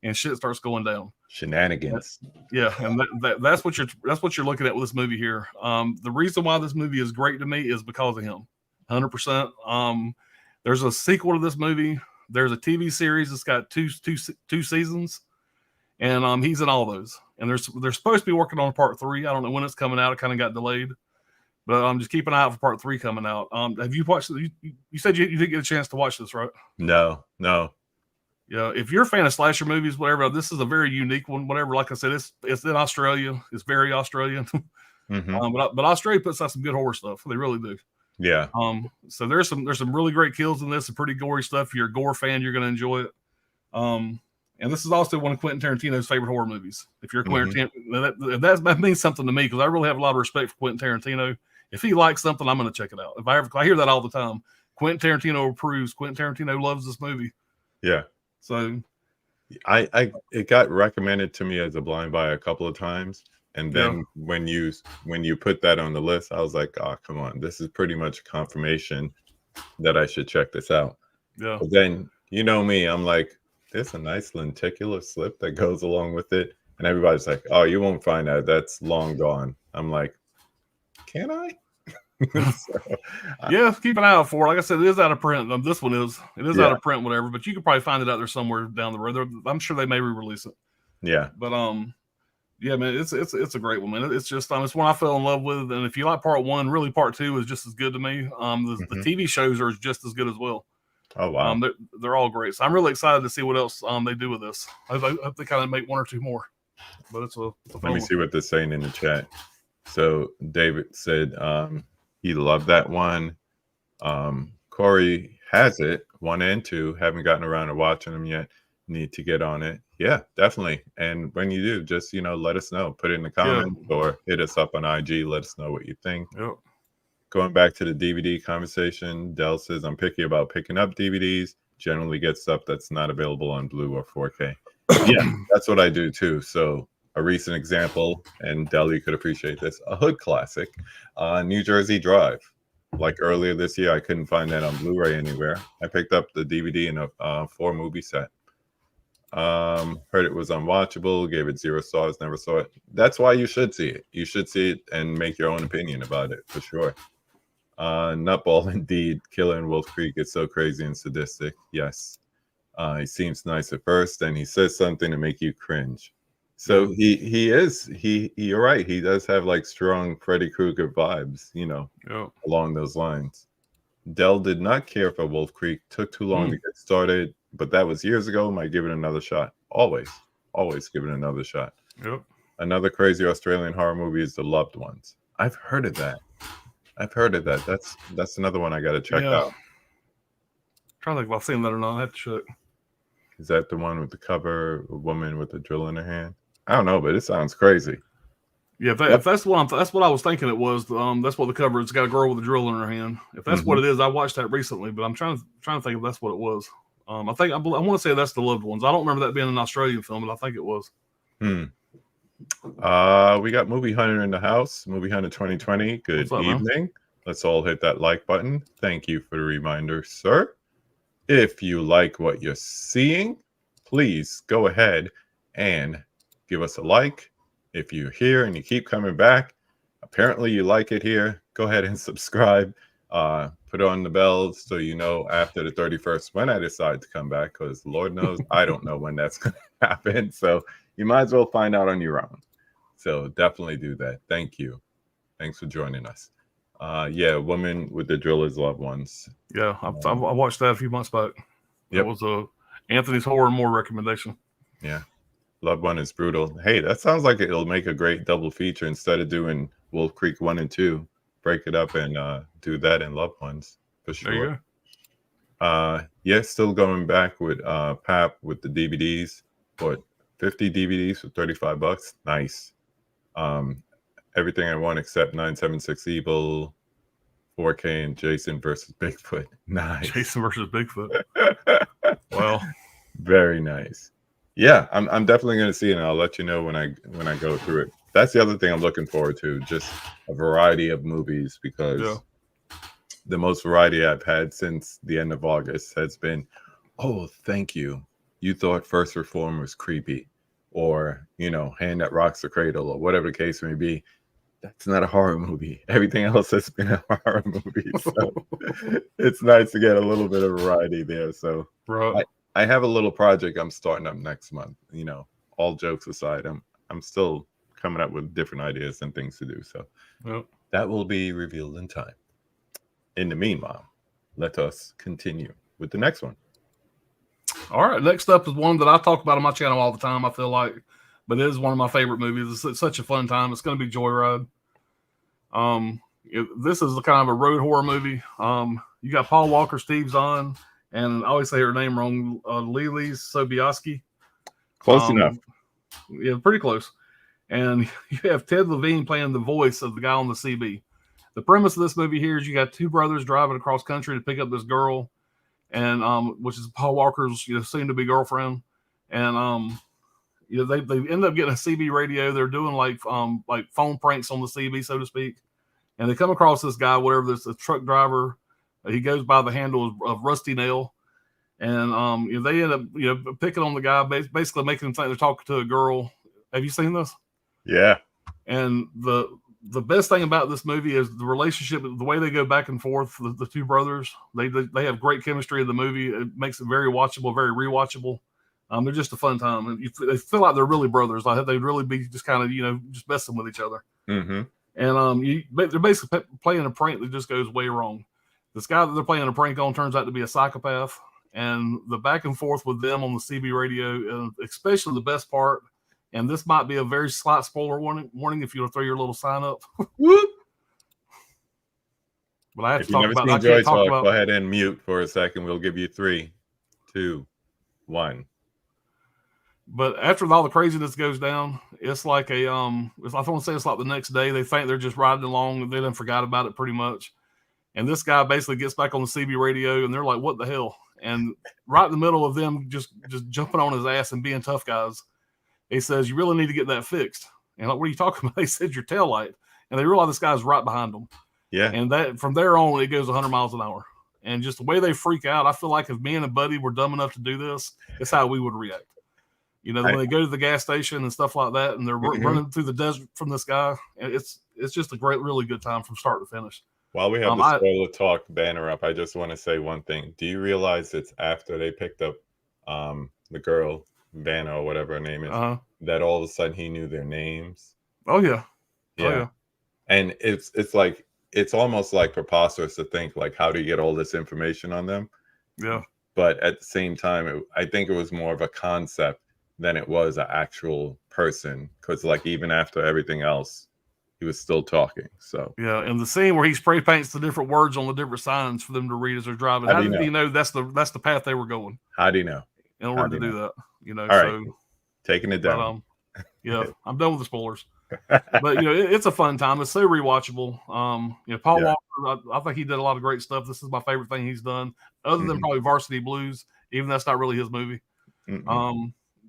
and shit starts going down. Shenanigans. And that's what you're looking at with this movie here. The reason why this movie is great to me is because of him, 100%. There's a sequel to this movie. There's a TV series that's got two seasons, and he's in all those. And they're supposed to be working on part 3. I don't know when it's coming out. It kind of got delayed, but just keep an eye out for part 3 coming out. Have you watched? You said you didn't get a chance to watch this, right? No. Yeah, if you're a fan of slasher movies, whatever, this is a very unique one. Whatever, like I said, it's in Australia. It's very Australian. Mm-hmm. But Australia puts out some good horror stuff. They really do. Yeah. So there's some really great kills in this. Some pretty gory stuff. If you're a gore fan, you're going to enjoy it. And this is also one of Quentin Tarantino's favorite horror movies. If you're a Quentin, that means something to me because I really have a lot of respect for Quentin Tarantino. If he likes something, I'm going to check it out. I hear that all the time. Quentin Tarantino approves. Quentin Tarantino loves this movie. Yeah. So, it got recommended to me as a blind buy a couple of times, and then when you put that on the list, I was like, oh, come on, this is pretty much confirmation that I should check this out. Yeah. But then me, I'm like, there's a nice lenticular slip that goes along with it, and everybody's like, oh, you won't find that. That's long gone. I'm like, can I? Keep an eye out for it. Like I said, it is out of print. This one is. It is out of print, whatever. But you could probably find it out there somewhere down the road. I'm sure they may re-release it. Yeah. But man, it's a great one, man. It's just it's one I fell in love with. And if you like part 1, really part 2 is just as good to me. The TV shows are just as good as well. Oh wow. They're all great. So I'm really excited to see what else they do with this. I hope they kind of make 1 or 2 more. But it's a let me see what they're saying in the chat. So David said he loved that one. Corey has it 1 and 2. Haven't gotten around to watching them yet. Need to get on it. Yeah, definitely. And when you do, just let us know. Put it in the comments or hit us up on IG. Let us know what you think. Yep. Going back to the DVD conversation, Dell says I'm picky about picking up DVDs. Generally get stuff that's not available on Blue or 4K. Yeah, that's what I do too. So a recent example, and Deli could appreciate this, a hood classic, New Jersey Drive. Like earlier this year, I couldn't find that on Blu-ray anywhere. I picked up the DVD in a 4-movie set. Heard it was unwatchable, gave it 0 stars, never saw it. That's why you should see it. You should see it and make your own opinion about it for sure. Nutball indeed. Killer in Wolf Creek is so crazy and sadistic. Yes. He seems nice at first, and he says something to make you cringe. So you're right. He does have like strong Freddy Krueger vibes, along those lines. Dell did not care for Wolf Creek. Took too long to get started, but that was years ago. Might give it another shot. Always give it another shot. Yep. Another crazy Australian horror movie is The Loved Ones. I've heard of that. That's another one I got to check out. Trying to think if I've seen that or not. I have to check. Is that the one with the cover, a woman with a drill in her hand? I don't know, but it sounds crazy. Yeah, if that's what I was thinking it was. That's what the cover is. It's got a girl with a drill in her hand. If that's what it is, I watched that recently, but I'm trying to think if that's what it was. I want to say that's The Loved Ones. I don't remember that being an Australian film, but I think it was. We got Movie Hunter in the house. Movie Hunter 2020. Good evening. Man? Let's all hit that like button. Thank you for the reminder, sir. If you like what you're seeing, please go ahead and give us a like. If you're here and you keep coming back, apparently you like it here, go ahead and subscribe. Put on the bell so you know after the 31st when I decide to come back, because Lord knows I don't know when that's going to happen. So you might as well find out on your own. So definitely do that. Thank you. Thanks for joining us. Woman with the Drill is Loved Ones. Yeah, I watched that a few months back. That was Anthony's Horror and More recommendation. Yeah. Loved One is brutal. Hey, that sounds like it'll make a great double feature. Instead of doing Wolf Creek 1 and 2, break it up and do that in Loved Ones for sure. There you go. Still going back with Pap with the DVDs. But 50 DVDs for $35. Nice. Everything I want except 976 Evil, 4K, and Jason versus Bigfoot. Nice. Jason versus Bigfoot. Wow. Very nice. Yeah, I'm definitely going to see it, and I'll let you know when I go through it. That's the other thing I'm looking forward to, just a variety of movies, because the most variety I've had since the end of August has been, oh, thank you. You thought First Reform was creepy, or, Hand That Rocks the Cradle, or whatever the case may be. That's not a horror movie. Everything else has been a horror movie. So it's nice to get a little bit of variety there. So I have a little project I'm starting up next month. All jokes aside, I'm still coming up with different ideas and things to do. So that will be revealed in time. In the meanwhile, let us continue with the next one. All right. Next up is one that I talk about on my channel all the time, I feel like. But it is one of my favorite movies. It's such a fun time. It's going to be Joyride. This is kind of a road horror movie. You got Paul Walker, Steve Zahn, and I always say her name wrong, Lily Sobieski. Close enough. Yeah, pretty close. And you have Ted Levine playing the voice of the guy on the CB. The premise of this movie here is you got two brothers driving across country to pick up this girl, and which is Paul Walker's soon-to-be girlfriend, and they end up getting a CB radio. They're doing like phone pranks on the CB, so to speak, and they come across this guy, whatever this a truck driver. He goes by the handle of Rusty Nail, and they end up picking on the guy, basically making him think they're talking to a girl. Have you seen this? Yeah. And the best thing about this movie is the relationship, the way they go back and forth. The two brothers, they have great chemistry in the movie. It makes it very watchable, very rewatchable. They're just a fun time, and they feel like they're really brothers. Like they'd really be just kind of just messing with each other. Mm-hmm. And they're basically playing a prank that just goes way wrong. This guy that they're playing a prank on turns out to be a psychopath, and the back and forth with them on the CB radio, especially the best part. And this might be a very slight spoiler warning if you'll throw your little sign up. But I have to talk about. I can't talk about. Go ahead and mute for a second. We'll give you 3, 2, 1. But after all the craziness goes down, it's like I want to say it's like the next day. They think they're just riding along and they done forgot about it pretty much. And this guy basically gets back on the CB radio and they're like, "What the hell?" And right in the middle of them just jumping on his ass and being tough guys, he says, "You really need to get that fixed." And like, "What are you talking about?" He said, "Your tail light." And they realize this guy's right behind them. Yeah. And that from there on, it goes 100 miles an hour. And just the way they freak out, I feel like if me and a buddy were dumb enough to do this, it's how we would react. You know, when they go to the gas station and stuff like that, and they're running through the desert from this guy, it's just a really good time from start to finish. While we have the spoiler talk banner up, I just want to say one thing. Do you realize it's after they picked up the girl, Vanna or whatever her name is, that all of a sudden he knew their names? Oh yeah. Yeah. Oh, yeah. And it's like, it's almost like preposterous to think, like, how do you get all this information on them? Yeah. But at the same time, I think it was more of a concept than it was an actual person, because like even after everything else, he was still talking. So yeah, and the scene where he spray paints the different words on the different signs for them to read as they're driving. How did he know that's the path they were going? How do you know? In order to do that, you know. All right, taking it down. But, yeah, I'm done with the spoilers. But you know, it's a fun time. It's so rewatchable. You know, Paul Walker, I think he did a lot of great stuff. This is my favorite thing he's done, other than probably Varsity Blues, even though that's not really his movie.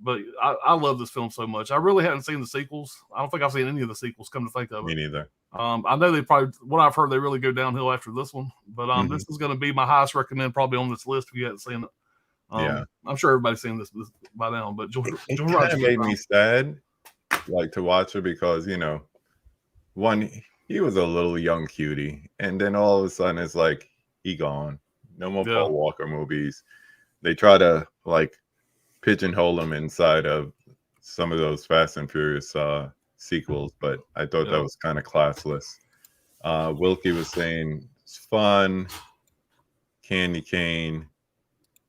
But I love this film so much. I really haven't seen the sequels. I don't think I've seen any of the sequels, come to think of it. Me neither. I know they probably, what I've heard, they really go downhill after this one. But this is going to be my highest recommend probably on this list if you haven't seen it. I'm sure everybody's seen this by now. But it kind of made me sad, like, to watch it, because, you know, one, he was a little young cutie, and then all of a sudden it's like he gone. No more Paul Walker movies. They try to like pigeonhole him inside of some of those Fast and Furious sequels, but I thought that was kind of classless. Wilkie was saying it's fun. Candy cane.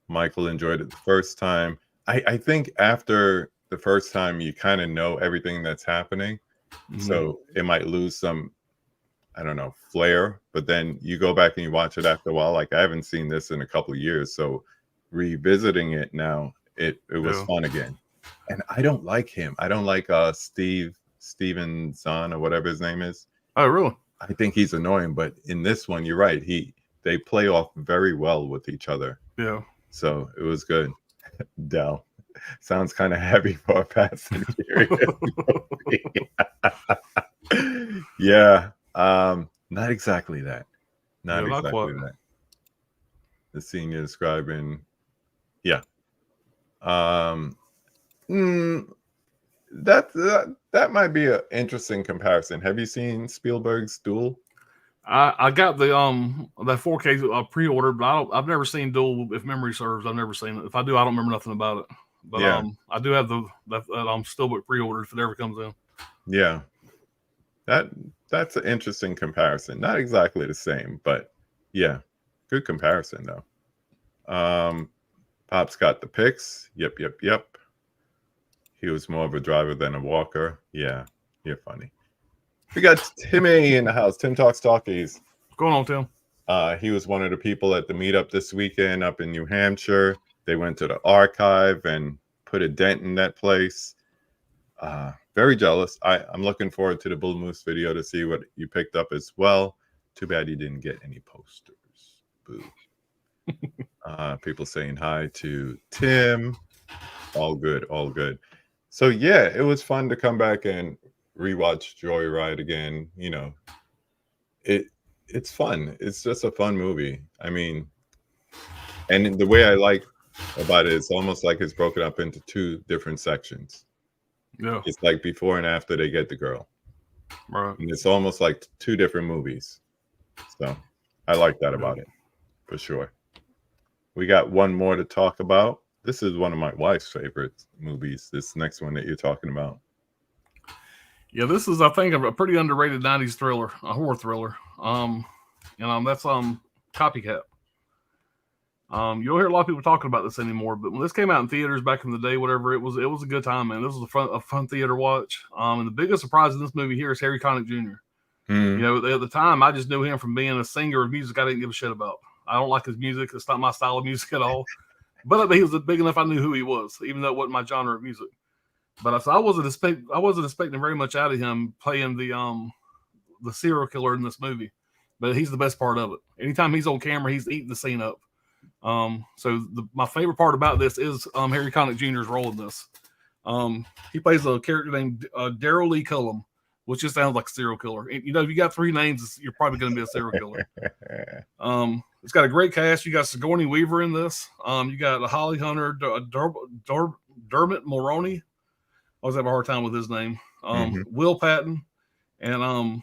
Michael enjoyed it the first time. I think after the first time, you kind of know everything that's happening. So it might lose some, I don't know, flair, but then you go back and you watch it after a while. Like, I haven't seen this in a couple of years, so revisiting it now, it was fun again. And I don't like him. I don't like Steven Zahn or whatever his name is. Oh, really? I think he's annoying, but in this one, you're right. They play off very well with each other. Yeah. So it was good. Dell. Sounds kind of heavy for a Fast and Furious movie. Yeah. Not exactly that. Not exactly that. The scene you're describing. Yeah. That might be an interesting comparison. Have you seen Spielberg's Duel? I got the that 4K pre-ordered, but I've never seen Duel. If memory serves, I've never seen it. If I do, I don't remember nothing about it. But I do have that Steelbook pre-ordered if it ever comes in. Yeah, that's an interesting comparison. Not exactly the same, but yeah, good comparison though. Pop's got the picks. Yep. He was more of a driver than a walker. Yeah, you're funny. We got Timmy in the house. Tim Talks Talkies. What's going on, Tim? He was one of the people at the meetup this weekend up in New Hampshire. They went to the archive and put a dent in that place. Very jealous. I'm looking forward to the Bull Moose video to see what you picked up as well. Too bad you didn't get any posters. Boo. People saying hi to Tim. All good. So yeah, it was fun to come back and rewatch Joyride again. You know, it's fun. It's just a fun movie. I mean, and the way I like about it, it's almost like it's broken up into two different sections. Yeah, it's like before and after they get the girl. Right. And it's almost like two different movies. So I like that about it, for sure. We got one more to talk about. This is one of my wife's favorite movies, this next one that you're talking about. Yeah, this is, I think, a pretty underrated 90s thriller, a horror thriller. That's Copycat. You don't hear a lot of people talking about this anymore, but when this came out in theaters back in the day, whatever, it was a good time, man. This was a fun theater watch. And the biggest surprise in this movie here is Harry Connick Jr. You know, at the time, I just knew him from being a singer of music I didn't give a shit about. I don't like his music. It's not my style of music at all. But he was big enough I knew who he was, even though it wasn't my genre of music. But I wasn't expecting very much out of him playing the serial killer in this movie. But he's the best part of it. Anytime he's on camera, he's eating the scene up. My favorite part about this is Harry Connick Jr.'s role in this. He plays a character named Daryl Lee Cullum, which just sounds like a serial killer. And, you know, if you got three names, you're probably going to be a serial killer. It's got a great cast. You got Sigourney Weaver in this. You got Holly Hunter, Dermot Mulroney. I always have a hard time with his name. Will Patton, and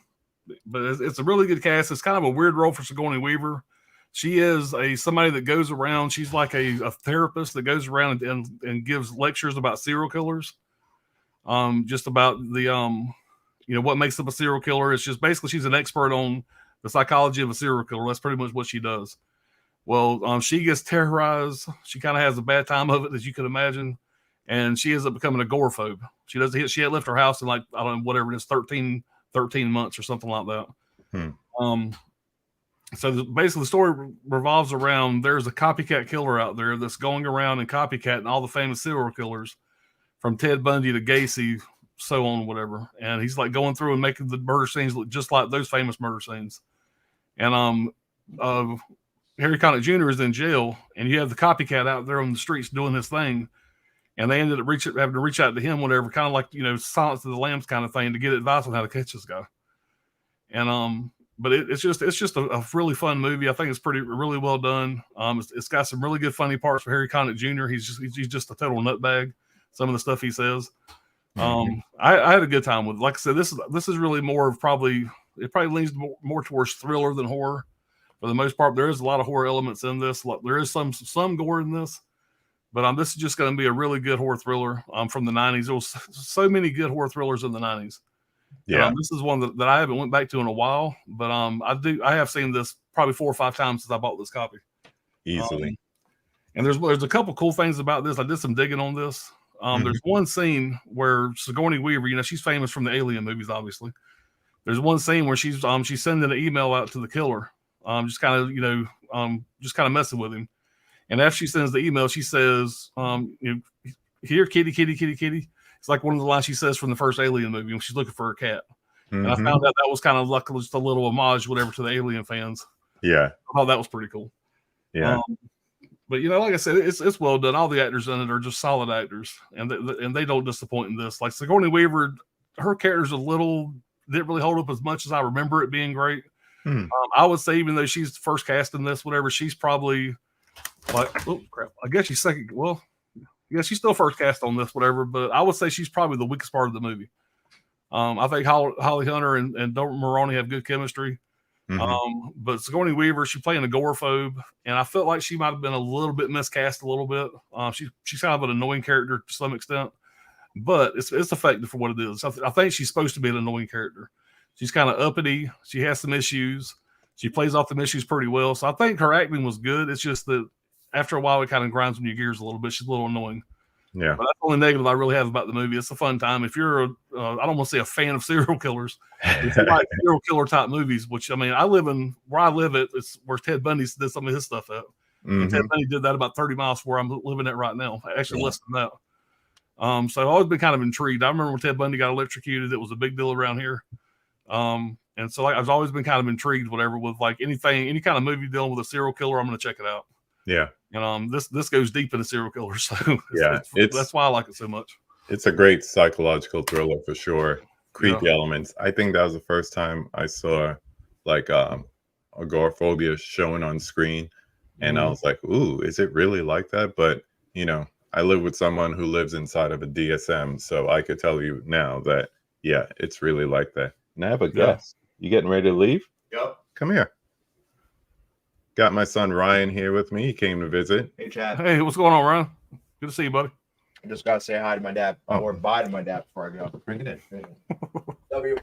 but it's a really good cast. It's kind of a weird role for Sigourney Weaver. She is somebody that goes around. She's like a therapist that goes around and gives lectures about serial killers. Just about the what makes up a serial killer. It's just basically she's an expert on the psychology of a serial killer. That's pretty much what she does. Well, she gets terrorized. She kind of has a bad time of it, as you could imagine, and she ends up becoming a agoraphobe. She had left her house in like, I don't know, whatever it is, 13 months or something like that. So basically the story revolves around, there's a copycat killer out there that's going around and copycatting all the famous serial killers from Ted Bundy to Gacy, so on, whatever. And he's like going through and making the murder scenes look just like those famous murder scenes. And Harry Connick Jr. is in jail, and you have the copycat out there on the streets doing this thing. And they ended up having to reach out to him, whatever, kind of like, Silence of the Lambs kind of thing, to get advice on how to catch this guy. And but it's just a really fun movie. I think it's really well done. It's got some really good funny parts for Harry Connick Jr. He's just a total nutbag. Some of the stuff he says. I had a good time with it. Like I said, this is really more of it probably leans more towards thriller than horror. For the most part, there is a lot of horror elements in this. There is some gore in this. But this is just going to be a really good horror thriller from the 90s. There was so many good horror thrillers in the 90s. Yeah. And, this is one that I haven't went back to in a while. But I have seen this probably 4 or 5 times since I bought this copy. Easily. And there's a couple cool things about this. I did some digging on this. There's one scene where Sigourney Weaver, she's famous from the Alien movies, obviously. There's one scene where she's sending an email out to the killer, just kind of messing with him. And after she sends the email, she says, "Here, kitty, kitty, kitty, kitty." It's like one of the lines she says from the first Alien movie when she's looking for her cat. And I found out that was kind of like just a little homage, whatever, to the Alien fans. Yeah. I thought that was pretty cool. Yeah. But like I said, it's well done. All the actors in it are just solid actors, and they don't disappoint in this. Like Sigourney Weaver, her character's didn't really hold up as much as I remember it being great. I would say, even though she's first cast in this, whatever, she's probably like, oh crap, I guess she's second. Well, yeah, she's still first cast on this, whatever. But I would say she's probably the weakest part of the movie. I think Holly Hunter and Dermot Mulroney have good chemistry. But Sigourney Weaver, she's playing agoraphobe, and I felt like she might have been a little bit miscast a little bit. She's kind of an annoying character to some extent, but it's effective for what it is. I think she's supposed to be an annoying character. She's kind of uppity. She has some issues. She plays off them issues pretty well. So I think her acting was good. It's just that after a while, it kind of grinds on your gears a little bit. She's a little annoying. Yeah. But that's the only negative I really have about the movie. It's a fun time. If you're I don't want to say a fan of serial killers, if you like serial killer type movies, which, I mean, where I live it's where Ted Bundy did some of his stuff at. And Ted Bundy did that about 30 miles from where I'm living at right now. Actually, less than that. So I've always been kind of intrigued. I remember when Ted Bundy got electrocuted, it was a big deal around here. And so I've always been kind of intrigued, whatever, with like any kind of movie dealing with a serial killer, I'm going to check it out. Yeah. And this goes deep into serial killers. So that's why I like it so much. It's a great psychological thriller for sure. Creepy elements. I think that was the first time I saw like agoraphobia showing on screen. And I was like, ooh, is it really like that? But, I live with someone who lives inside of a DSM. So I could tell you now that, yeah, it's really like that. And I have a guess. You getting ready to leave? Yep. Come here. Got my son Ryan here with me. He came to visit. Hey, Chad. Hey, what's going on, Ryan? Good to see you, buddy. I just got to say hi to my dad, or bye to my dad before I go. Bring it in. Love you.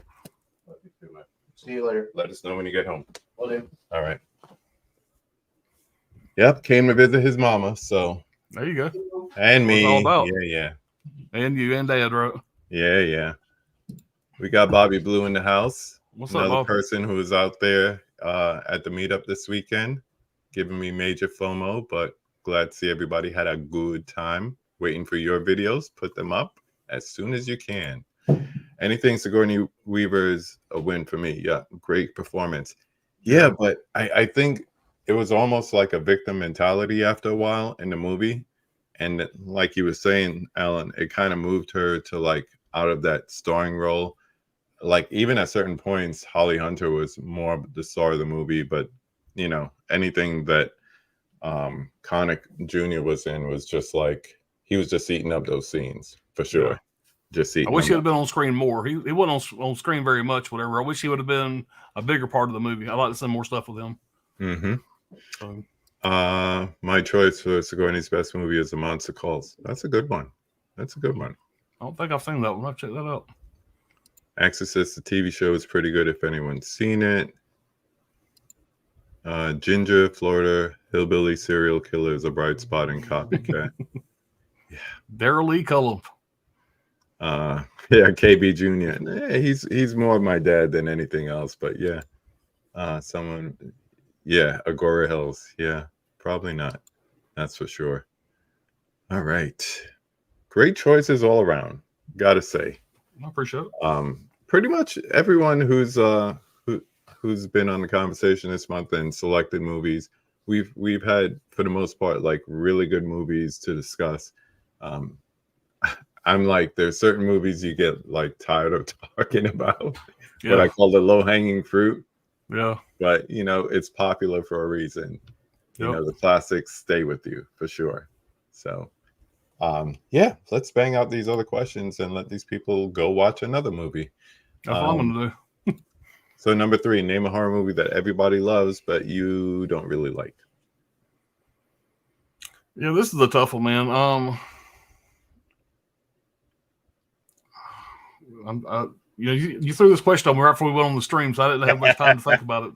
Love you too, man. See you later. Let us know when you get home. Will do. All right. Yep, came to visit his mama. So there you go. And me. All about? Yeah. And you and Dad, right? Yeah. We got Bobby Blue in the house. What's Another up, Bob? person who was out there at the meetup this weekend, giving me major FOMO, but glad to see everybody had a good time. Waiting for your videos. Put them up as soon as you can. Anything Sigourney Weaver's a win for me. Yeah, great performance. Yeah, but I think it was almost like a victim mentality after a while in the movie. And like you were saying, Alan, it kind of moved her to like out of that starring role. Like even at certain points, Holly Hunter was more the star of the movie, but anything that Connick Jr. was in was just like he was just eating up those scenes for sure. Yeah. Just eating. I wish he them would up. have been on screen more. He wasn't on screen very much, whatever. I wish he would have been a bigger part of the movie. I'd like to see more stuff with him. Mm-hmm. So, My choice for Sigourney's best movie is The Monster Calls. That's a good one. That's a good one. I don't think I've seen that one. I'll check that out. Exorcist, the TV show, is pretty good if anyone's seen it. Ginger, Florida, hillbilly serial killer is a bright spot in Copycat. Daryl Lee Cullum. Yeah, KB Jr. He's more of my dad than anything else, but yeah. Agora Hills. Yeah, probably not. That's for sure. All right. Great choices all around, gotta say. I appreciate it. Pretty much everyone who's been on the conversation this month and selected movies, we've had, for the most part, like really good movies to discuss. I'm like, there's certain movies you get like tired of talking about, what I call the low-hanging fruit. Yeah. But it's popular for a reason. The classics stay with you for sure. So let's bang out these other questions and let these people go watch another movie. That's what I'm gonna do. So number 3, name a horror movie that everybody loves but you don't really like. Yeah, this is a tough one, man. You threw this question on me right before we went on the stream, so I didn't have much time to think about it.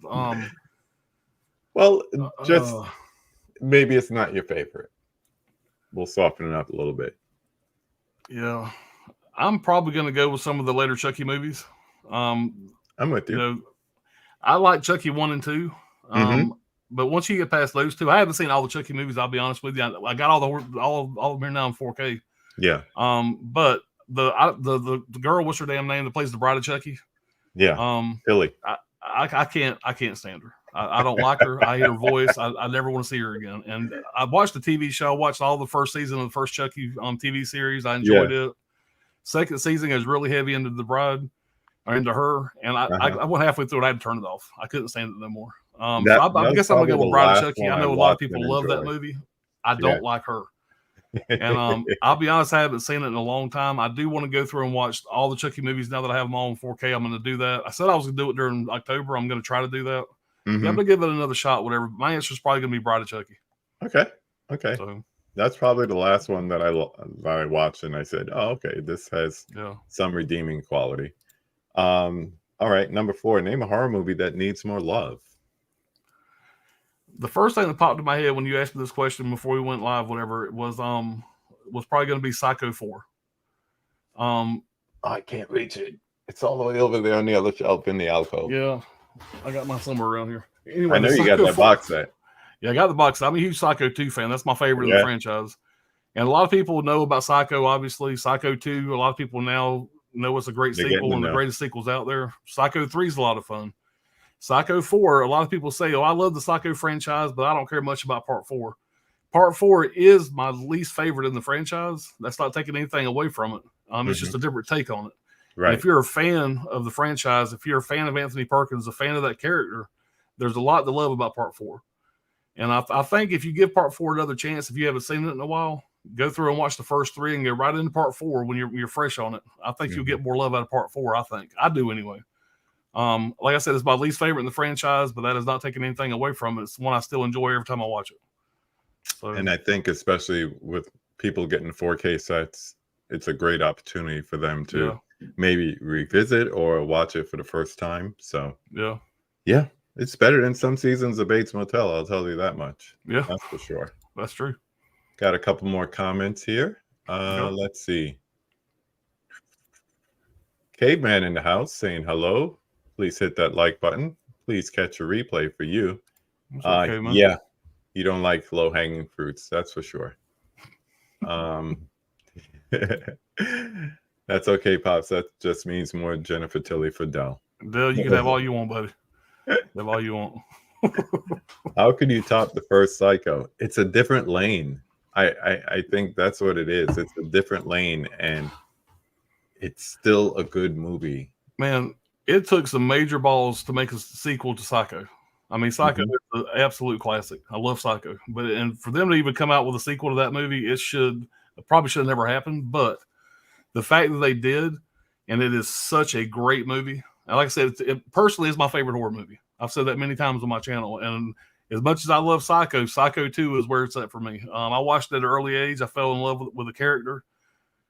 Well, just maybe it's not your favorite. We'll soften it up a little bit. Yeah, I'm probably going to go with some of the later Chucky movies. I'm with you. I like Chucky 1 and 2. Mm-hmm. But once you get past those two, I haven't seen all the Chucky movies. I'll be honest with you. I got all of them here now in 4K. Yeah. But the girl, what's her damn name, that plays the bride of Chucky? Yeah. Billy. I can't stand her. I don't like her. I hear her voice. I never want to see her again. And I watched the TV show. I watched all the first season of the first Chucky TV series. I enjoyed it. Second season is really heavy into the bride or into her. And I went halfway through it. I had to turn it off. I couldn't stand it no more. I guess I'm going to go with Bride of Chucky. I know a lot of people love that movie. I don't like her. And I'll be honest, I haven't seen it in a long time. I do want to go through and watch all the Chucky movies now that I have them all in 4K. I'm going to do that. I said I was going to do it during October. I'm going to try to do that. Mm-hmm. Yeah, I'm going to give it another shot, whatever. My answer is probably going to be Bride of Chucky. Okay. So, that's probably the last one that I watched, and I said, "Oh, okay, this has some redeeming quality." All right, number 4, name a horror movie that needs more love. The first thing that popped in my head when you asked me this question before we went live, whatever, it was probably going to be Psycho 4. I can't reach it. It's all the way over there on the other shelf in the alcove. Yeah, I got mine somewhere around here. Anyway, I know you got that box set. Yeah, I got the box set. I'm a huge Psycho 2 fan. That's my favorite in the franchise. And a lot of people know about Psycho, obviously. Psycho 2, a lot of people now know it's a great sequel and the greatest sequels out there. Psycho 3 is a lot of fun. Psycho 4, a lot of people say, I love the Psycho franchise, but I don't care much about Part 4. Part 4 is my least favorite in the franchise. That's not taking anything away from it. It's just a different take on it. Right. And if you're a fan of the franchise, if you're a fan of Anthony Perkins, a fan of that character, there's a lot to love about Part 4. And I think if you give Part 4 another chance, if you haven't seen it in a while, go through and watch the first 3 and go right into Part 4 when you're fresh on it. I think you'll get more love out of Part 4, I think. I do anyway. Like I said, it's my least favorite in the franchise, but that is not taking anything away from it. It's one I still enjoy every time I watch it. So, and I think especially with people getting 4K sets, it's a great opportunity for them to maybe revisit or watch it for the first time. So yeah, it's better than some seasons of Bates Motel. I'll tell you that much. Yeah, that's for sure. That's true. Got a couple more comments here. Let's see. Caveman in the house saying hello. Please hit that like button. Please catch a replay for you. Okay, yeah, you don't like low-hanging fruits, that's for sure. That's okay, Pops. That just means more Jennifer Tilly for Dell. Dell, you can have all you want, buddy. Have all you want. How can you top the first Psycho? It's a different lane. I think that's what it is. It's a different lane, and it's still a good movie. Man, it took some major balls to make a sequel to Psycho. I mean, Psycho is an absolute classic. I love Psycho. And for them to even come out with a sequel to that movie, it should It probably should have never happened, but the fact that they did, and it is such a great movie. And like I said, it personally is my favorite horror movie. I've said that many times on my channel. And as much as I love Psycho, Psycho 2 is where it's at for me. I watched it at an early age. I fell in love with the character.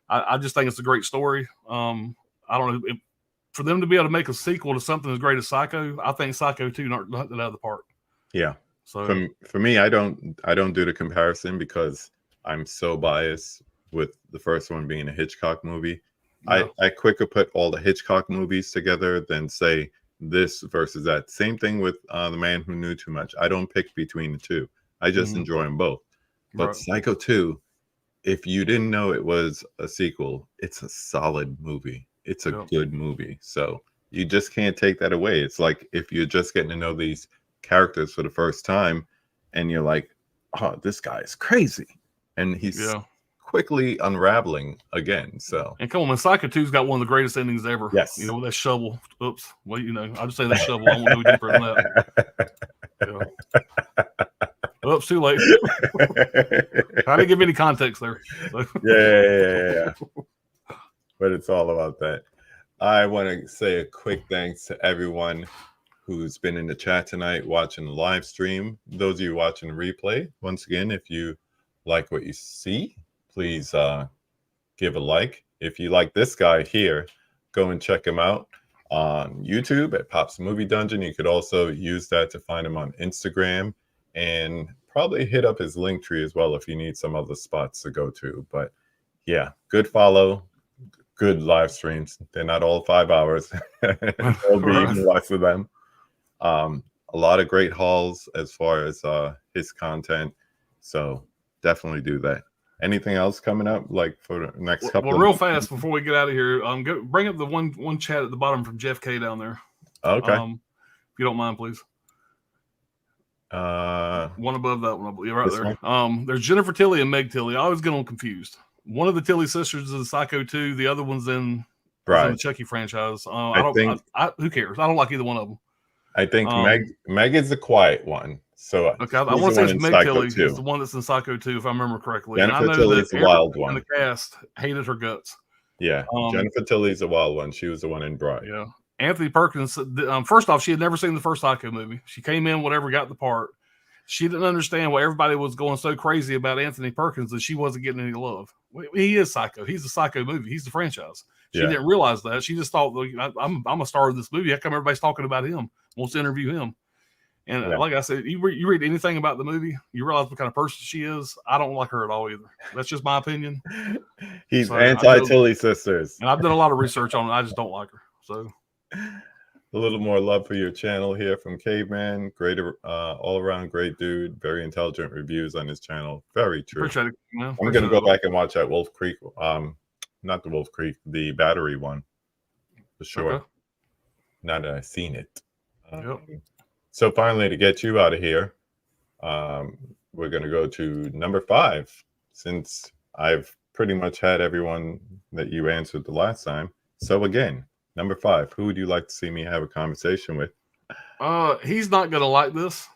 I just think it's a great story. I don't know. For them to be able to make a sequel to something as great as Psycho, I think Psycho 2 knocked it out of the park. Yeah. So for me, I don't do the comparison because I'm so biased with the first one being a Hitchcock movie. yeah. I quicker put all the Hitchcock movies together than say this versus that. Same thing with The Man Who Knew Too Much. I don't pick between the two. I just enjoy them both. But Right. Psycho 2, if you didn't know it was a sequel, it's a solid movie. It's a good movie. So you just can't take that away. It's like if you're just getting to know these characters for the first time and you're like, oh, this guy is crazy. And he's quickly unraveling again. So, and come on, man, Psycho 2's got one of the greatest endings ever. Yes. You know, with that shovel. Oops. Well, you know, I'll just say that shovel. I won't go deeper than that. Yeah. Oops, too late. I didn't give any context there. So. Yeah. But it's all about that. I want to say a quick thanks to everyone who's been in the chat tonight watching the live stream. Those of you watching the replay, once again, if you like what you see, please give a like. If you like this guy here, go and check him out on YouTube at Pop's Movie Dungeon. You could also use that to find him on Instagram and probably hit up his link tree as well if you need some other spots to go to. But yeah, good follow, good live streams. They're not all 5 hours. There'll be even less of them. A lot of great hauls as far as his content. So definitely do that. Anything else coming up like for the next couple? Well, real fast before we get out of here, bring up the one chat at the bottom from Jeff K down there. Okay. If you don't mind, please. One above that one, I believe, right there. One? There's Jennifer Tilly and Meg Tilly. I always get them confused. One of the Tilly sisters is in Psycho 2. The other one's in the Chucky franchise. Who cares? I don't like either one of them. I think Meg is the quiet one. So okay, I want to say it's Meg Tilly is the one that's in Psycho 2, if I remember correctly. Jennifer Tilly is the wild one. And the cast hated her guts. Yeah, Jennifer Tilly is the wild one. She was the one in Bride. Yeah. Anthony Perkins, first off, she had never seen the first Psycho movie. She came in, whatever, got the part. She didn't understand why everybody was going so crazy about Anthony Perkins that she wasn't getting any love. He is Psycho. He's the Psycho movie. He's the franchise. She didn't realize that. She just thought, I'm a star of this movie. How come everybody's talking about him? Wants to interview him. And like I said, you read anything about the movie, you realize what kind of person she is. I don't like her at all either. That's just my opinion. He's anti-Tilly sisters. And I've done a lot of research on it. I just don't like her. So a little more love for your channel here from Caveman. Great, all around great dude. Very intelligent reviews on his channel. Very true. Appreciate it. I'm going to go back and watch that Wolf Creek. Not the Wolf Creek, the Battery one. For sure. Okay. Now that I've seen it. So finally, to get you out of here, we're going to go to number 5. Since I've pretty much had everyone that you answered the last time. So again, number 5, who would you like to see me have a conversation with? He's not going to like this,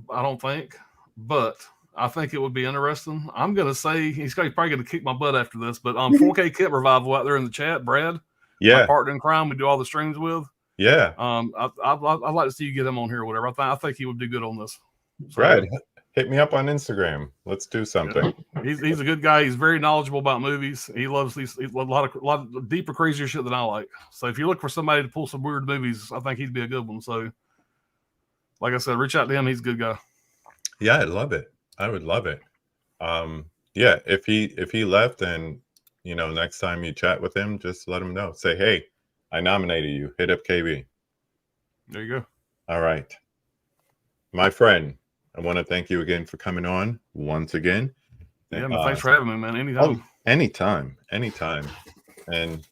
I don't think, but I think it would be interesting. I'm going to say he's probably going to kick my butt after this, but 4K Kit Revival out there in the chat, Brad, my partner in crime, we do all the streams with. Yeah. I'd like to see you get him on here or whatever. I think he would do good on this. So, Brad, hit me up on Instagram. Let's do something. Yeah. He's a good guy. He's very knowledgeable about movies. He loves a lot of deeper, crazier shit than I like. So if you look for somebody to pull some weird movies, I think he'd be a good one. So, like I said, reach out to him. He's a good guy. Yeah, I'd love it. I would love it. Yeah, if he left and next time you chat with him, just let him know. Say, hey, I nominated you. Hit up KB. There you go. All right. My friend, I want to thank you again for coming on once again. Yeah, thanks for having me, man. Anytime. Anytime. And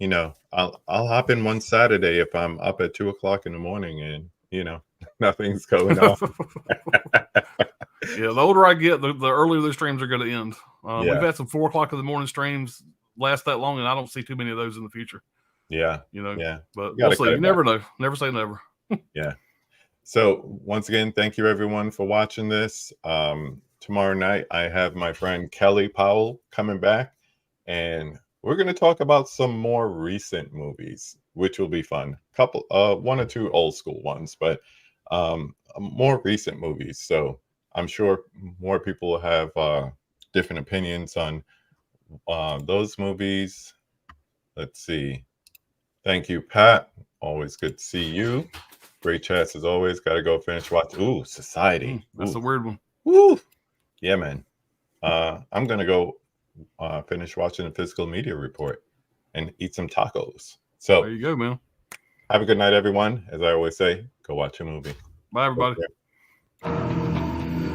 I'll hop in one Saturday if I'm up at 2:00 in the morning and nothing's going on. Yeah, the older I get, the earlier the streams are going to end. We've had some 4:00 in the morning streams last that long, and I don't see too many of those in the future. Yeah. But we'll see. You never know. Never say never. Yeah. So once again, thank you everyone for watching this. Tomorrow night, I have my friend Kelly Powell coming back, and we're going to talk about some more recent movies, which will be fun. Couple, one or two old school ones, but more recent movies. So I'm sure more people will have different opinions on those movies. Let's see. Thank you, Pat. Always good to see you. Great chats as always. Got to go finish watching. Ooh, Society. That's Ooh. a weird one. Woo. Yeah, man. I'm gonna go finish watching the Physical Media Report and eat some tacos. So There you go, man. have a good night, everyone. As I always say, go watch a movie. Bye, everybody. Take care.